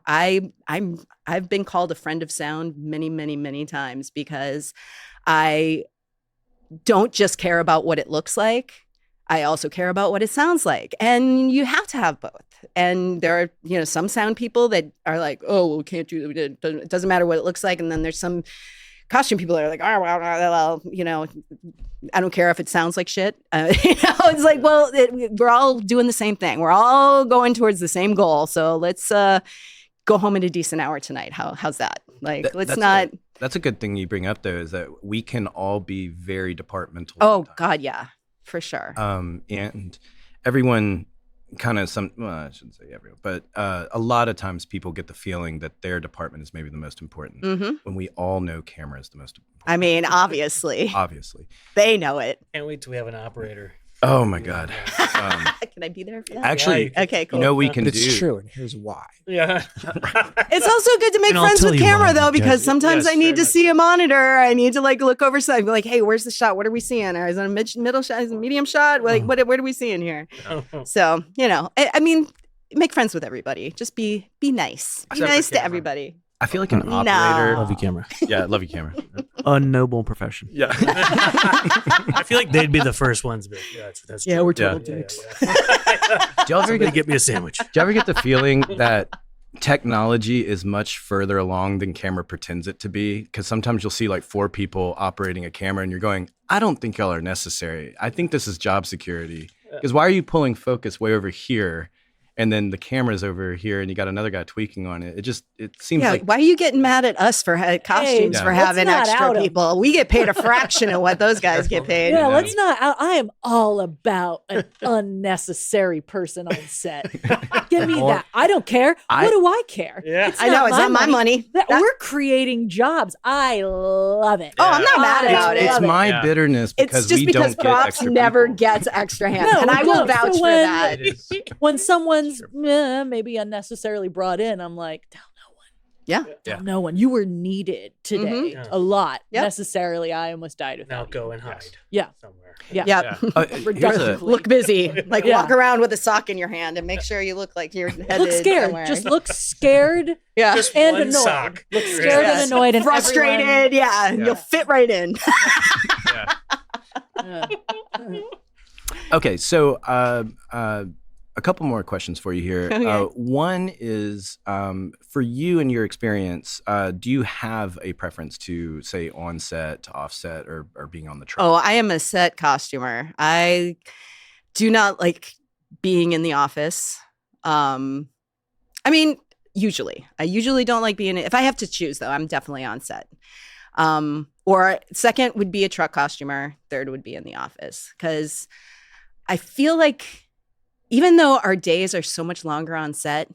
I've been called a friend of sound many, many, many times because I don't just care about what it looks like. I also care about what it sounds like. And you have to have both. And there are, some sound people that are like, oh, well, we can't do it. It doesn't matter what it looks like. And then there's some costume people that are like, oh, well, I don't care if it sounds like shit. It's like, well, we're all doing the same thing. We're all going towards the same goal. So let's go home at a decent hour tonight. How's that? Like, That's a good thing you bring up, though, is that we can all be very departmental. Oh, sometimes. God, yeah, for sure. And everyone kind of I shouldn't say everyone, but a lot of times people get the feeling that their department is maybe the most important when we all know camera is the most important. I mean, obviously. Obviously. They know it. Can't wait till we have an operator. Oh, my God. Can I be there for that? Actually, okay, cool. we can But do. it's true, and here's why. Yeah. It's also good to make And I'll friends tell with you camera why, though, because because- sometimes yes, I need very to much see a monitor. I need to like look over something. Be like, hey, where's the shot? What are we seeing? Or is it a middle shot? Is it a medium shot? Like, what are we seeing here? So, I mean, make friends with everybody. Just be nice. Be Except for nice to camera. everybody. I feel like an No. operator. Love you, camera. Yeah, love you, camera. Unnoble profession. Yeah. I feel like they'd be the first ones, but yeah, that's true. Yeah, we're total dicks. Do y'all ever Somebody get me a sandwich. Do you ever get the feeling that technology is much further along than camera pretends it to be? Because sometimes you'll see like 4 people operating a camera and you're going, I don't think y'all are necessary. I think this is job security. Because why are you pulling focus way over here and then the camera's over here and you got another guy tweaking on it? It seems Yeah, like why are you getting mad at us for costumes Yeah. for let's having not extra out 'em. people? We get paid a fraction of what those guys get paid. Yeah, know. let's not. I am all about an unnecessary person on set. Give me that. I don't care. What do I care? Yeah. It's I know, it's not my money. We're creating jobs. I love it. Oh, I'm not mad I about it. it's love it. my Yeah. bitterness It's because just we because don't get props extra never people. gets extra hands, No, and I we will don't. vouch So for when- that. When someone's maybe unnecessarily brought in, I'm like, tell no one. Yeah. Tell no one. You were needed today Mhm. a lot. Yep. Necessarily, I almost died without Now you. go and hide. Yeah. Somewhere. Yeah. Yep. Here's a, Regardlessly. Look busy. Like Yeah. walk around with a sock in your hand and make sure you look like you're headed Look scared. somewhere. Just look scared yeah. Just and one annoyed. sock. Look scared Yes. and annoyed and frustrated. everyone- Yeah. And you'll fit right in. Yeah. Okay, so a couple more questions for you here. Okay. One is for you and your experience, do you have a preference to say on set, to offset, or being on the truck? Oh, I am a set costumer. I do not like being in the office. I mean, usually. I usually don't like being if I have to choose though, I'm definitely on set. Or second would be a truck costumer, third would be in the office cuz I feel like even though our days are so much longer on set,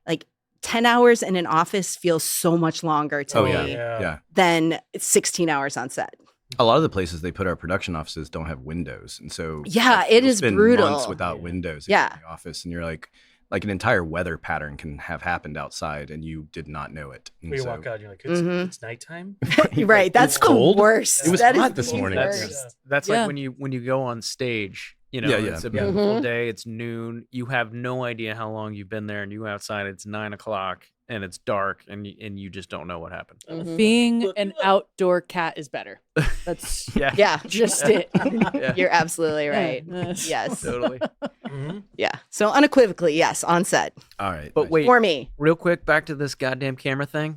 like 10 hours in an office feels so much longer to Oh, me yeah. than 16 hours on set. A lot of the places they put our production offices don't have windows, and so Yeah, like, it you'll is spend brutal. months without windows. Yeah. in the office, and you're like an entire weather pattern can have happened outside, and you did not know it. And Where you so- walk out and you're like, it's, Mhm. it's nighttime. Right. That's It's the cold. worst. It was That is hot this the morning. worst. That's Yeah. like when you go on stage, Yeah, yeah, it's a yeah. beautiful Mhm. day, it's noon, you have no idea how long you've been there, and you go outside, it's 9 o'clock, and it's dark and you just don't know what happened. Mhm. Being an outdoor cat is better. That's Yeah. Yeah, just it. Yeah. you're absolutely right. Yeah. Yes. Totally. Mhm. Yeah. So unequivocally, yes, on set. All right. But nice. wait, For me. real quick, back to this goddamn camera thing.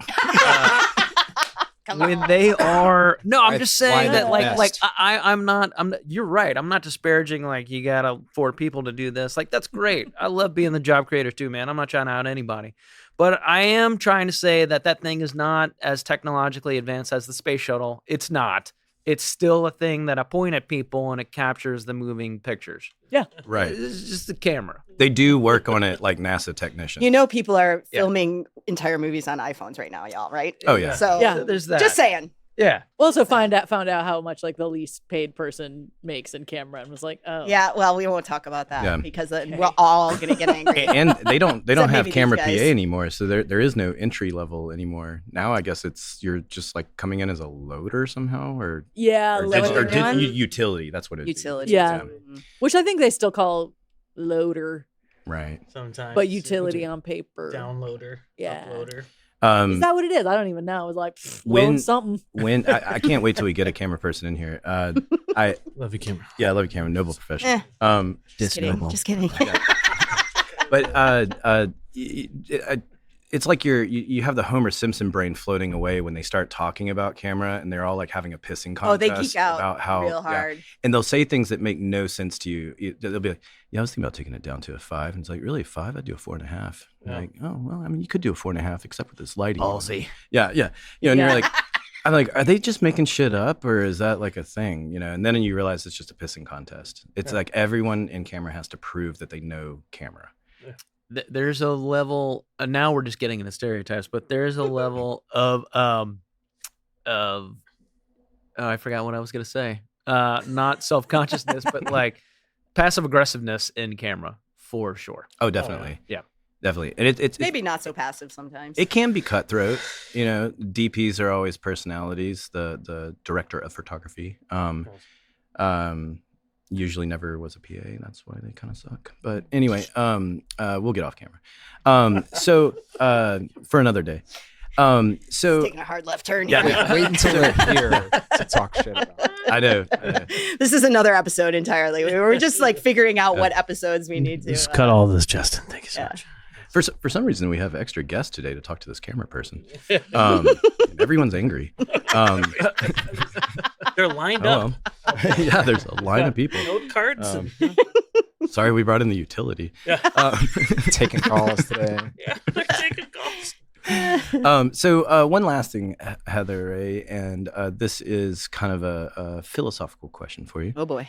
Come When on. they are I'm Why- just why saying the that like best? I'm not you're right. I'm not disparaging like you gotta afford people to do this. Like that's great. I love being the job creator too, man. I'm not trying to out anybody. But I am trying to say that thing is not as technologically advanced as the space shuttle. It's not. It's still a thing that I point at people and it captures the moving pictures. Right. It's just the camera. They do work on it like NASA technicians. You know, people are Yeah. filming entire movies on iPhones right now, y'all, right? Oh, yeah. So Yeah. There's that. just saying. Yeah. Also found out how much like the least paid person makes in camera and was like, oh Yeah, well, we won't talk about that Yeah. because then we're all gonna get angry. And they don't Except have maybe these camera PA guys. anymore, so there is no entry level anymore. Now I guess you're just like coming in as a loader somehow, or yeah, or, loader. utility. That's what it is. Utility. Yeah. Mhm. which I think they still call loader, Right. Sometimes. but utility on paper. Downloader. Yeah. Uploader. Is that what it is? I don't even know. It was like When- load something. When I can't wait till we get a camera person in here. I Love you, camera. yeah, I love you, Cameron. Noble professional. Just kidding. Just kidding. But it's like you have the Homer Simpson brain floating away when they start talking about camera, and they're all like having a pissing Oh, they contest geek out about how real yeah. hard. And they'll say things that make no sense to you. They'll be like, "Yeah, I was thinking about taking it down to a 5." And it's like, "Really, a 5? I'd do a 4.5." Yeah. Like, "Oh, well, I mean, you could do a 4.5, except with this lighting." Ballsy. Yeah, yeah. And Yeah. you're like, I'm like, are they just making shit up, or is that like a thing? And then you realize it's just a pissing contest. It's like everyone in camera has to prove that they know camera. There's a level now we're just getting into stereotypes, but there's a level of oh, I forgot what I was gonna say. Not self-consciousness, but like passive aggressiveness in camera for sure. Oh, definitely. Yeah. Definitely. And it's Maybe not so passive sometimes. it can be cutthroat. DPs are always personalities. The director of photography. Usually never was a PA. That's why they kind of suck. But anyway, we'll get off camera. So for another day. So Taking a hard left turn. Yeah. here. Wait until we're here to talk shit about it. I know. This is another episode entirely. We're just like figuring out what episodes we need to. Just cut all this, Justin. Thank you so yeah. much. For some reason, we have extra guests today to talk to this camera person. Everyone's angry. They're lined Oh, up. well. Yeah, there's a line of people. Note cards. Um, sorry, we brought in the utility. Yeah. Taking calls today. Yeah, they're taking calls. So one last thing, Heather Rae, and this is kind of a philosophical question for you. Oh boy.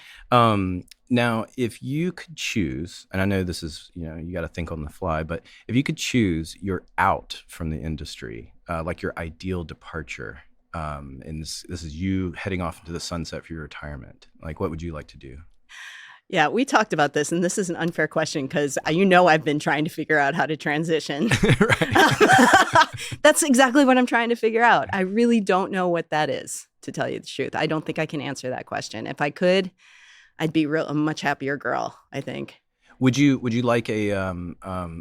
Now, if you could choose, and I know this is, you got to think on the fly, but if you could choose your out from the industry, like your ideal departure, and this is you heading off into the sunset for your retirement, like what would you like to do? Yeah, we talked about this, and this is an unfair question because I've been trying to figure out how to transition. That's exactly what I'm trying to figure out. I really don't know what that is, to tell you the truth. I don't think I can answer that question. If I could, I'd be a much happier girl, I think. Would you like a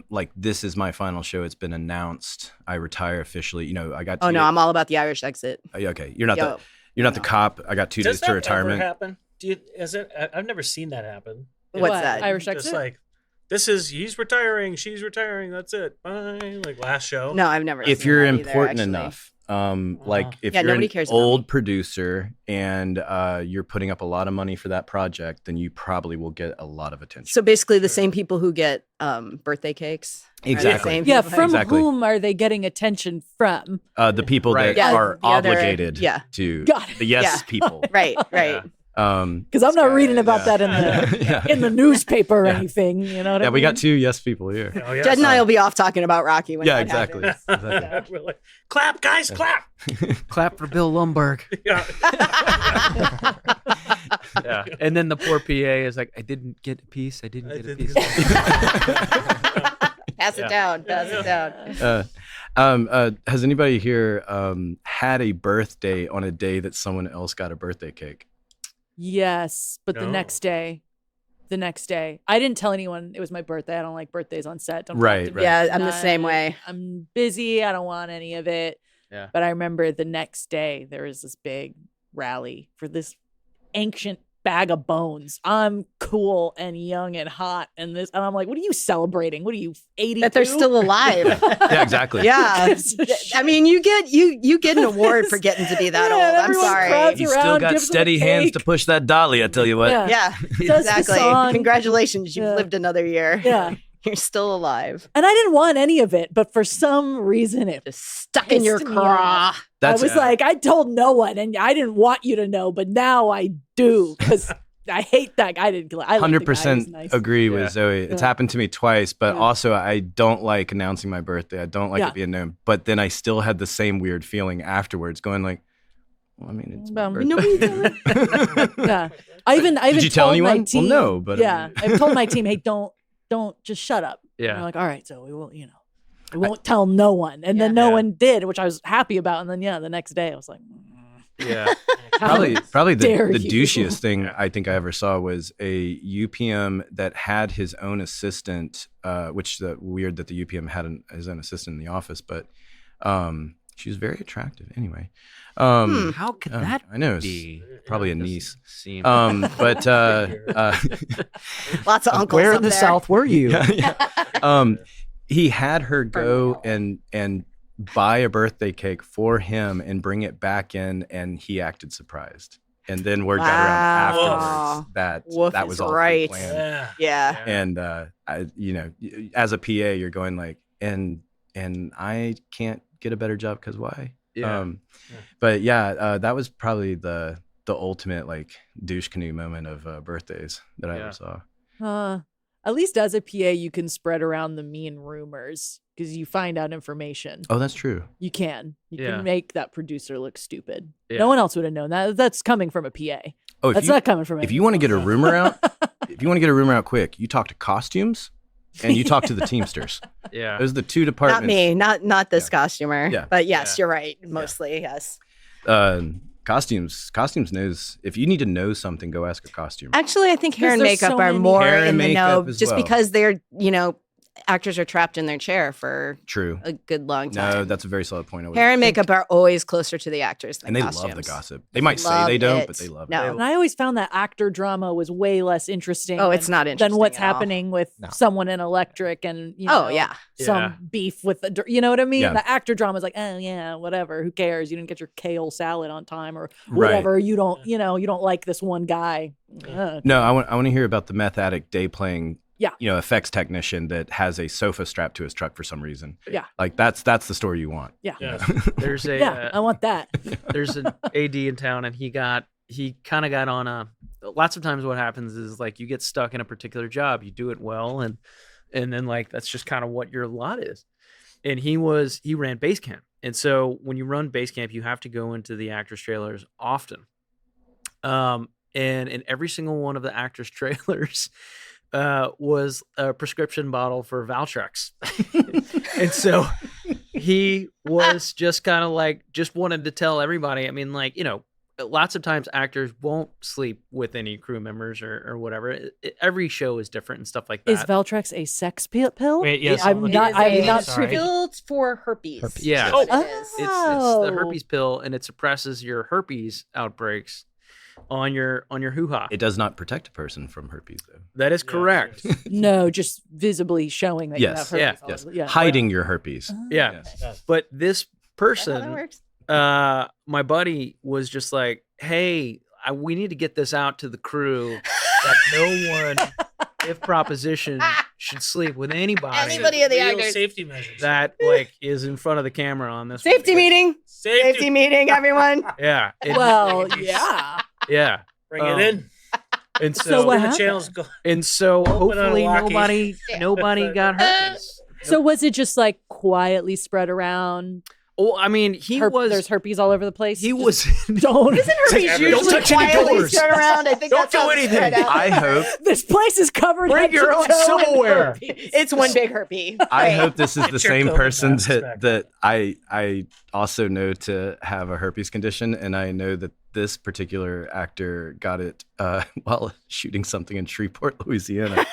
like this is my final show? It's been announced. I retire officially. I got. Oh no, I'm all about the Irish exit. Okay, you're not Yo, the cop. I got 2 Does days to that retirement. ever happen? I've never seen that happen. What's What, that? Irish Just exit? like, he's retiring, she's retiring. That's it. Bye. Like last show. No, I've never. If seen you're that either, important actually. enough, like if Yeah, you're nobody an cares about old me. producer and you're putting up a lot of money for that project, then you probably will get a lot of attention. So basically, the same people who get birthday cakes. are the Exactly. same Yeah, people- from Exactly. whom are they getting attention from? The people Right. that Yeah, are the other- obligated yeah. to Got it. the yes Yeah. people. Right. Right. Because I'm not reading about Yeah. that in the Yeah. in the newspaper or Yeah. anything. You know what I Yeah, mean? we got 2 yes people here. Oh, yeah. Jed and I will be off talking about Rocky when Yeah, that exactly. happens. Exactly. We're like, clap, guys, clap. Clap for Bill Lumberg. Yeah. Yeah. And then the poor PA is like, I didn't get a piece. I didn't get a piece. Pass it down. Pass it down. Has anybody here had a birthday on a day that someone else got a birthday cake? Yes, but the No. next day the next day. I didn't tell anyone it was my birthday. I don't like birthdays on set. Don't talk Right, to me right. Yeah, at I'm the same night. way. I'm busy. I don't want any of it. Yeah. But I remember the next day there was this big rally for this ancient bag of bones. I'm cool and young and hot, and I'm like, what are you celebrating? What are you, 82? That they're still alive. Yeah, exactly. Yeah. I mean, you get an award for getting to be that Yeah, old. I'm everyone sorry. crowds You around, still got gives them a steady hands to cake. push that dolly, I tell you what. Yeah. Yeah, Does the exactly. song. Congratulations, you've Yeah. lived another year. Yeah. You're still alive. And I didn't want any of it, but for some reason it Just stuck in your pissed me craw. off. That's I was like, I told no one, and I didn't want you to know, but now I do because I hate that guy. I didn't. I like the guy. He was 100% nice. agree Yeah. with Zoe. It's Yeah. happened to me twice, but Yeah. also I don't like announcing my birthday. I don't like Yeah. it being known. But then I still had the same weird feeling afterwards, going like, well, I mean, it's my birthday. Nobody Yeah, I even Did you tell told my anyone? Well, team. no, but I yeah, mean- I've told my team, hey, don't just shut up. And Yeah. they're like, all right, so we will, we won't tell no one, and then Yeah. no Yeah. one did, which I was happy about. And then the next day I was like, Yeah. Probably dare the you. douchiest thing I think I ever saw was a UPM that had his own assistant, which weird that the UPM had his own assistant in the office, but she was very attractive anyway. How could that I know, it's be? probably a Doesn't niece. seem- Lots of uncles. Where up in the there. South were you? yeah. He had her go and buy a birthday cake for him and bring it back in, and he acted surprised. And then word got around Wow. afterwards that Woof that is was all right. planned. Yeah. Yeah. And as a PA, you're going like, and I can't get a better job because why? Yeah. But yeah, that was probably the ultimate like douche canoe moment of birthdays that I Yeah. ever saw. at least as a PA, you can spread around the mean rumors because you find out information. Oh, that's true. You can. You Yeah. can make that producer look stupid. Yeah. No one else would have known that. That's coming from a PA. Oh, That's not coming from if you want to get a anyone rumor out, if you want to get a rumor out quick, you talk to costumes and you talk to the Teamsters. Yeah. Those are the two departments. Not me, not this costumer. Yeah. But yes, Yeah. you're right. Mostly, yes. Costumes knows if you need to know something, go ask a costumer. Actually, I think hair and there's makeup so are many- more Hair and in the makeup know as just well. because they're, actors are trapped in their chair for True. a good long time. No, that's a very solid point. I would Hair and think- makeup are always closer to the actors than and they costumes. love the gossip. They might say Love they don't, it. but they love No. it. And I always found that actor drama was way less interesting. Oh, it's not interesting than what's at all. happening with No. someone in electric and Oh, yeah. some Yeah. beef with the you know what I mean. Yeah. The actor drama is like, oh yeah, whatever. Who cares? You didn't get your kale salad on time or Right. whatever. You don't you don't like this one guy. No, I want to hear about the meth addict day playing. Yeah. Effects technician that has a sofa strapped to his truck for some reason. Yeah. Like that's the story you want. Yeah. Yeah. There's a Yeah, I want that. there's an AD in town, and he kind of got on a. Lots of times, what happens is like you get stuck in a particular job, you do it well, and then like that's just kind of what your lot is. And he ran base camp, and so when you run base camp, you have to go into the actors' trailers often. And in every single one of the actors' trailers. Was a prescription bottle for Valtrex. And so he was just kind of like, just wanted to tell everybody. I mean, like, lots of times actors won't sleep with any crew members or whatever. Every show is different and stuff like that. Is Valtrex a sex pill? Wait, yes, I'm it not. is I'm a- not sorry. privy. Built for herpes. Herpes. Yeah. That's what Oh. it is. It's the herpes pill, and it suppresses your herpes outbreaks on your hoo-ha. It does not protect a person from herpes, though. That is correct. No, just visibly showing that Yes. you have herpes. Yes. Yeah. Hiding your herpes. Yeah. Yes. But this Is that how that person, works? my buddy was just like, hey, we need to get this out to the crew that no one, if proposition, should sleep with anybody Anybody of the Real actors. safety measures. that like is in front of the camera on this Safety one. meeting. Safety meeting, everyone. Yeah. Well, yeah. Yeah. Bring it in. And So so, what The happened? channel's go. and so Open on a hopefully walkie. nobody got herpes. So was it just like quietly spread around? Oh, I mean, There's herpes all over the place. he Just was don't. Isn't herpes Don't usually touch any quietly doors. spread around? I think Don't that's do how it's anything. spread out. I hope This place is covered. Bring head to your own toe in silverware. herpes. It's one big herpes. I Right. hope this is the Get your same COVID person masks back. that I also know to have a herpes condition, and I know that this particular actor got it while shooting something in Shreveport, Louisiana,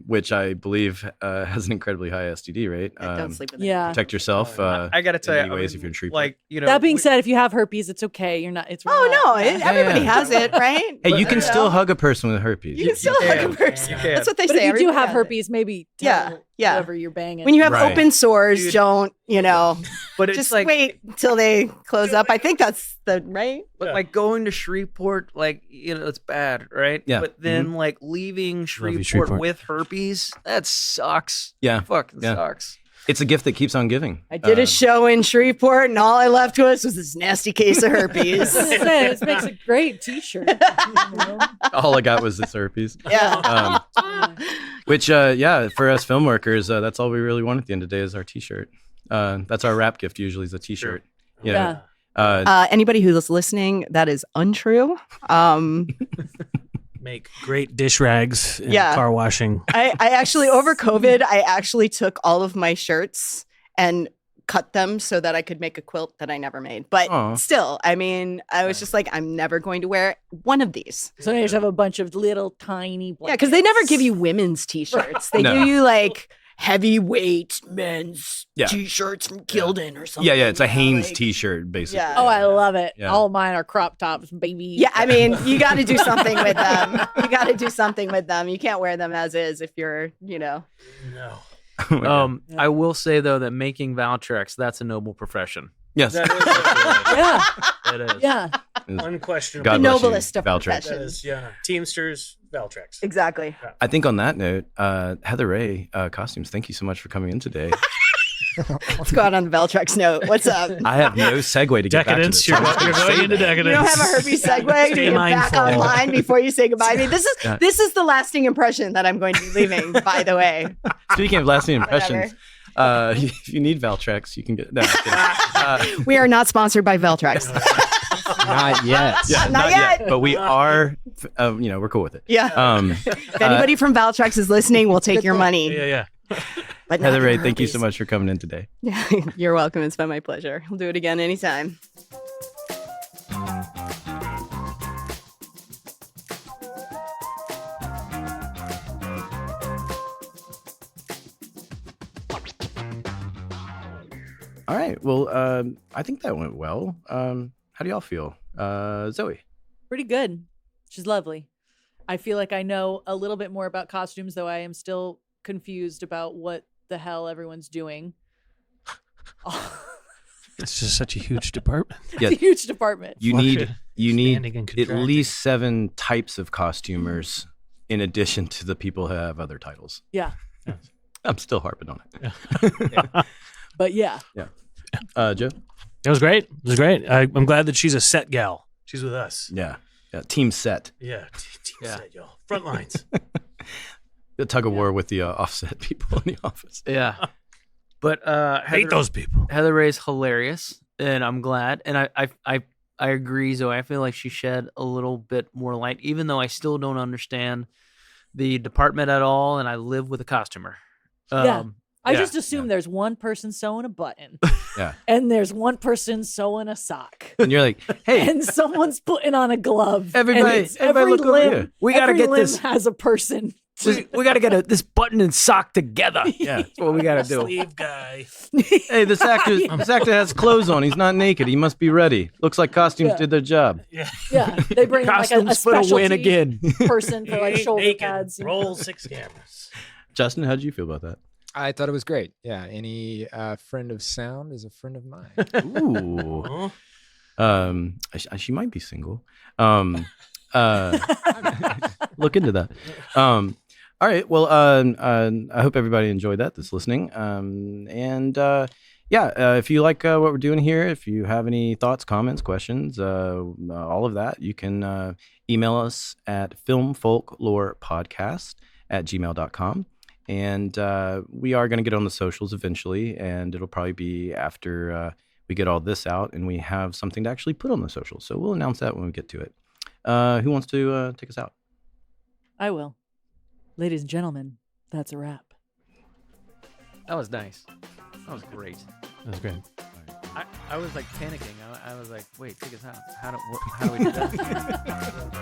which I believe has an incredibly high STD rate. Don't sleep with it. Yeah. Protect yourself. I gotta tell in you, many ways if you're in Shreveport. like That being said, if you have herpes, it's okay. You're not. It's Oh no, yeah. everybody Yeah. has it, right? Hey, you can know. still hug a person with herpes. You can still hug a person. You can. That's what they But say. if you do Everybody have has it. herpes, maybe Yeah, tell yeah. whoever you're banging. When you have Right. open sores, Dude. don't but it's just like, wait till they close up. I think that's the right. but Yeah. like going to Shreveport, like it's bad, right? Yeah. But then like leaving you, Shreveport, Shreveport. with herpes, that sucks. Yeah. Fucking Yeah. sucks. It's a gift that keeps on giving. I did a show in Shreveport, and all I left was this nasty case of herpes. This makes a great T-shirt. You know? All I got was this herpes. Yeah. Which, yeah, for us film workers, that's all we really want at the end of the day is our T-shirt. That's our wrap gift usually is a T-shirt. You know, Anybody who's listening, that is untrue. Make great dish rags and Yeah. car washing. I actually, over COVID, I actually took all of my shirts and cut them so that I could make a quilt that I never made. But Aw. still, I mean, I was just like, I'm never going to wear one of these. So you just have a bunch of little tiny. Yeah, because they never give blankets. you women's t-shirts. They No. give you like heavyweight men's Yeah. t-shirts from Gildan or something. yeah, it's a Hanes like- T-shirt, basically. Yeah. Oh, I love it. Yeah. All mine are crop tops, baby. Yeah, I mean, you got to do something with them. You got to do something with them. You can't wear them as is if you're, No. Oh my God. Yeah. I will say though that making Valtrex, that's a noble profession. Yes. That is yeah, It is. yeah. unquestionable. God The bless you, noblest of Valtrex. professions. That is, yeah. Teamsters, Valtrex. exactly. I think on that note, Heather Rae Costumes, thank you so much for coming in today. Let's go out on the Veltrex note. What's up? I have no segue to get Decadence. back to this. You're going into decadence. You don't have a herpes segue to Stay get back mindful. online before you say goodbye to me. Yeah. This is the lasting impression that I'm going to be leaving, by the way. Speaking of lasting impressions, Whatever. if you need Valtrex, you can get. No, I'm kidding. We are not sponsored by Veltrex. Not yet. Yeah, Not yet. But we are. We're cool with it. Yeah. If anybody from Valtrex is listening, we'll take your money. Yeah. But not Heather your Rae, thank you so herpes. much for coming in today. You're welcome. It's been my pleasure. We'll do it again anytime. All right. Well, I think that went well. How do y'all feel, Zoe? Pretty good. She's lovely. I feel like I know a little bit more about costumes, though I am still confused about what the hell everyone's doing. It's just such a huge department. Yeah. It's a huge department. You need Expanding and at contracting. least 7 types of costumers in addition to the people who have other titles. Yeah. I'm still harping on it. But yeah. Joe? It was great. It was great. I'm glad that she's a set gal. She's with us. Yeah. Team set. Yeah. Team Yeah. set, y'all. Front lines. The tug of war with the offset people in the office. Yeah. But Hate those people. Heather Rae's hilarious, and I'm glad. And I agree, Zoe. I feel like she shed a little bit more light, even though I still don't understand the department at all, and I live with a costumer. Yeah. I yeah, just assume there's one person sewing a button. Yeah. And there's one person sewing a sock. And you're like, hey, And someone's putting on a glove. and Everybody- it's everybody every look over limb, here. We gotta every get limb this- has a person. we got to get this button and sock together. yeah. That's what we got to do. Sleeve guy. Hey, this actor has clothes on. He's not naked. He must be ready. Looks like costumes Yeah. did their job. Yeah. Yeah, they bring in like a Costumes for the win specialty again. person for like Ain't shoulder naked. pads. Roll 6 cameras. Justin, how did you feel about that? I thought it was great. Yeah, any friend of sound is a friend of mine. Ooh. Huh? She might be single. Look into that. All right. Well, I hope everybody enjoyed that that's listening. If you like what we're doing here, if you have any thoughts, comments, questions, all of that, you can email us at filmfolklorepodcast@gmail.com. And we are going to get on the socials eventually, and it'll probably be after we get all this out and we have something to actually put on the socials. So we'll announce that when we get to it. Who wants to take us out? I will. Ladies and gentlemen, that's a wrap. That was nice. That was great. That was great. I was like panicking. I was like, wait, take us out. How do we do that?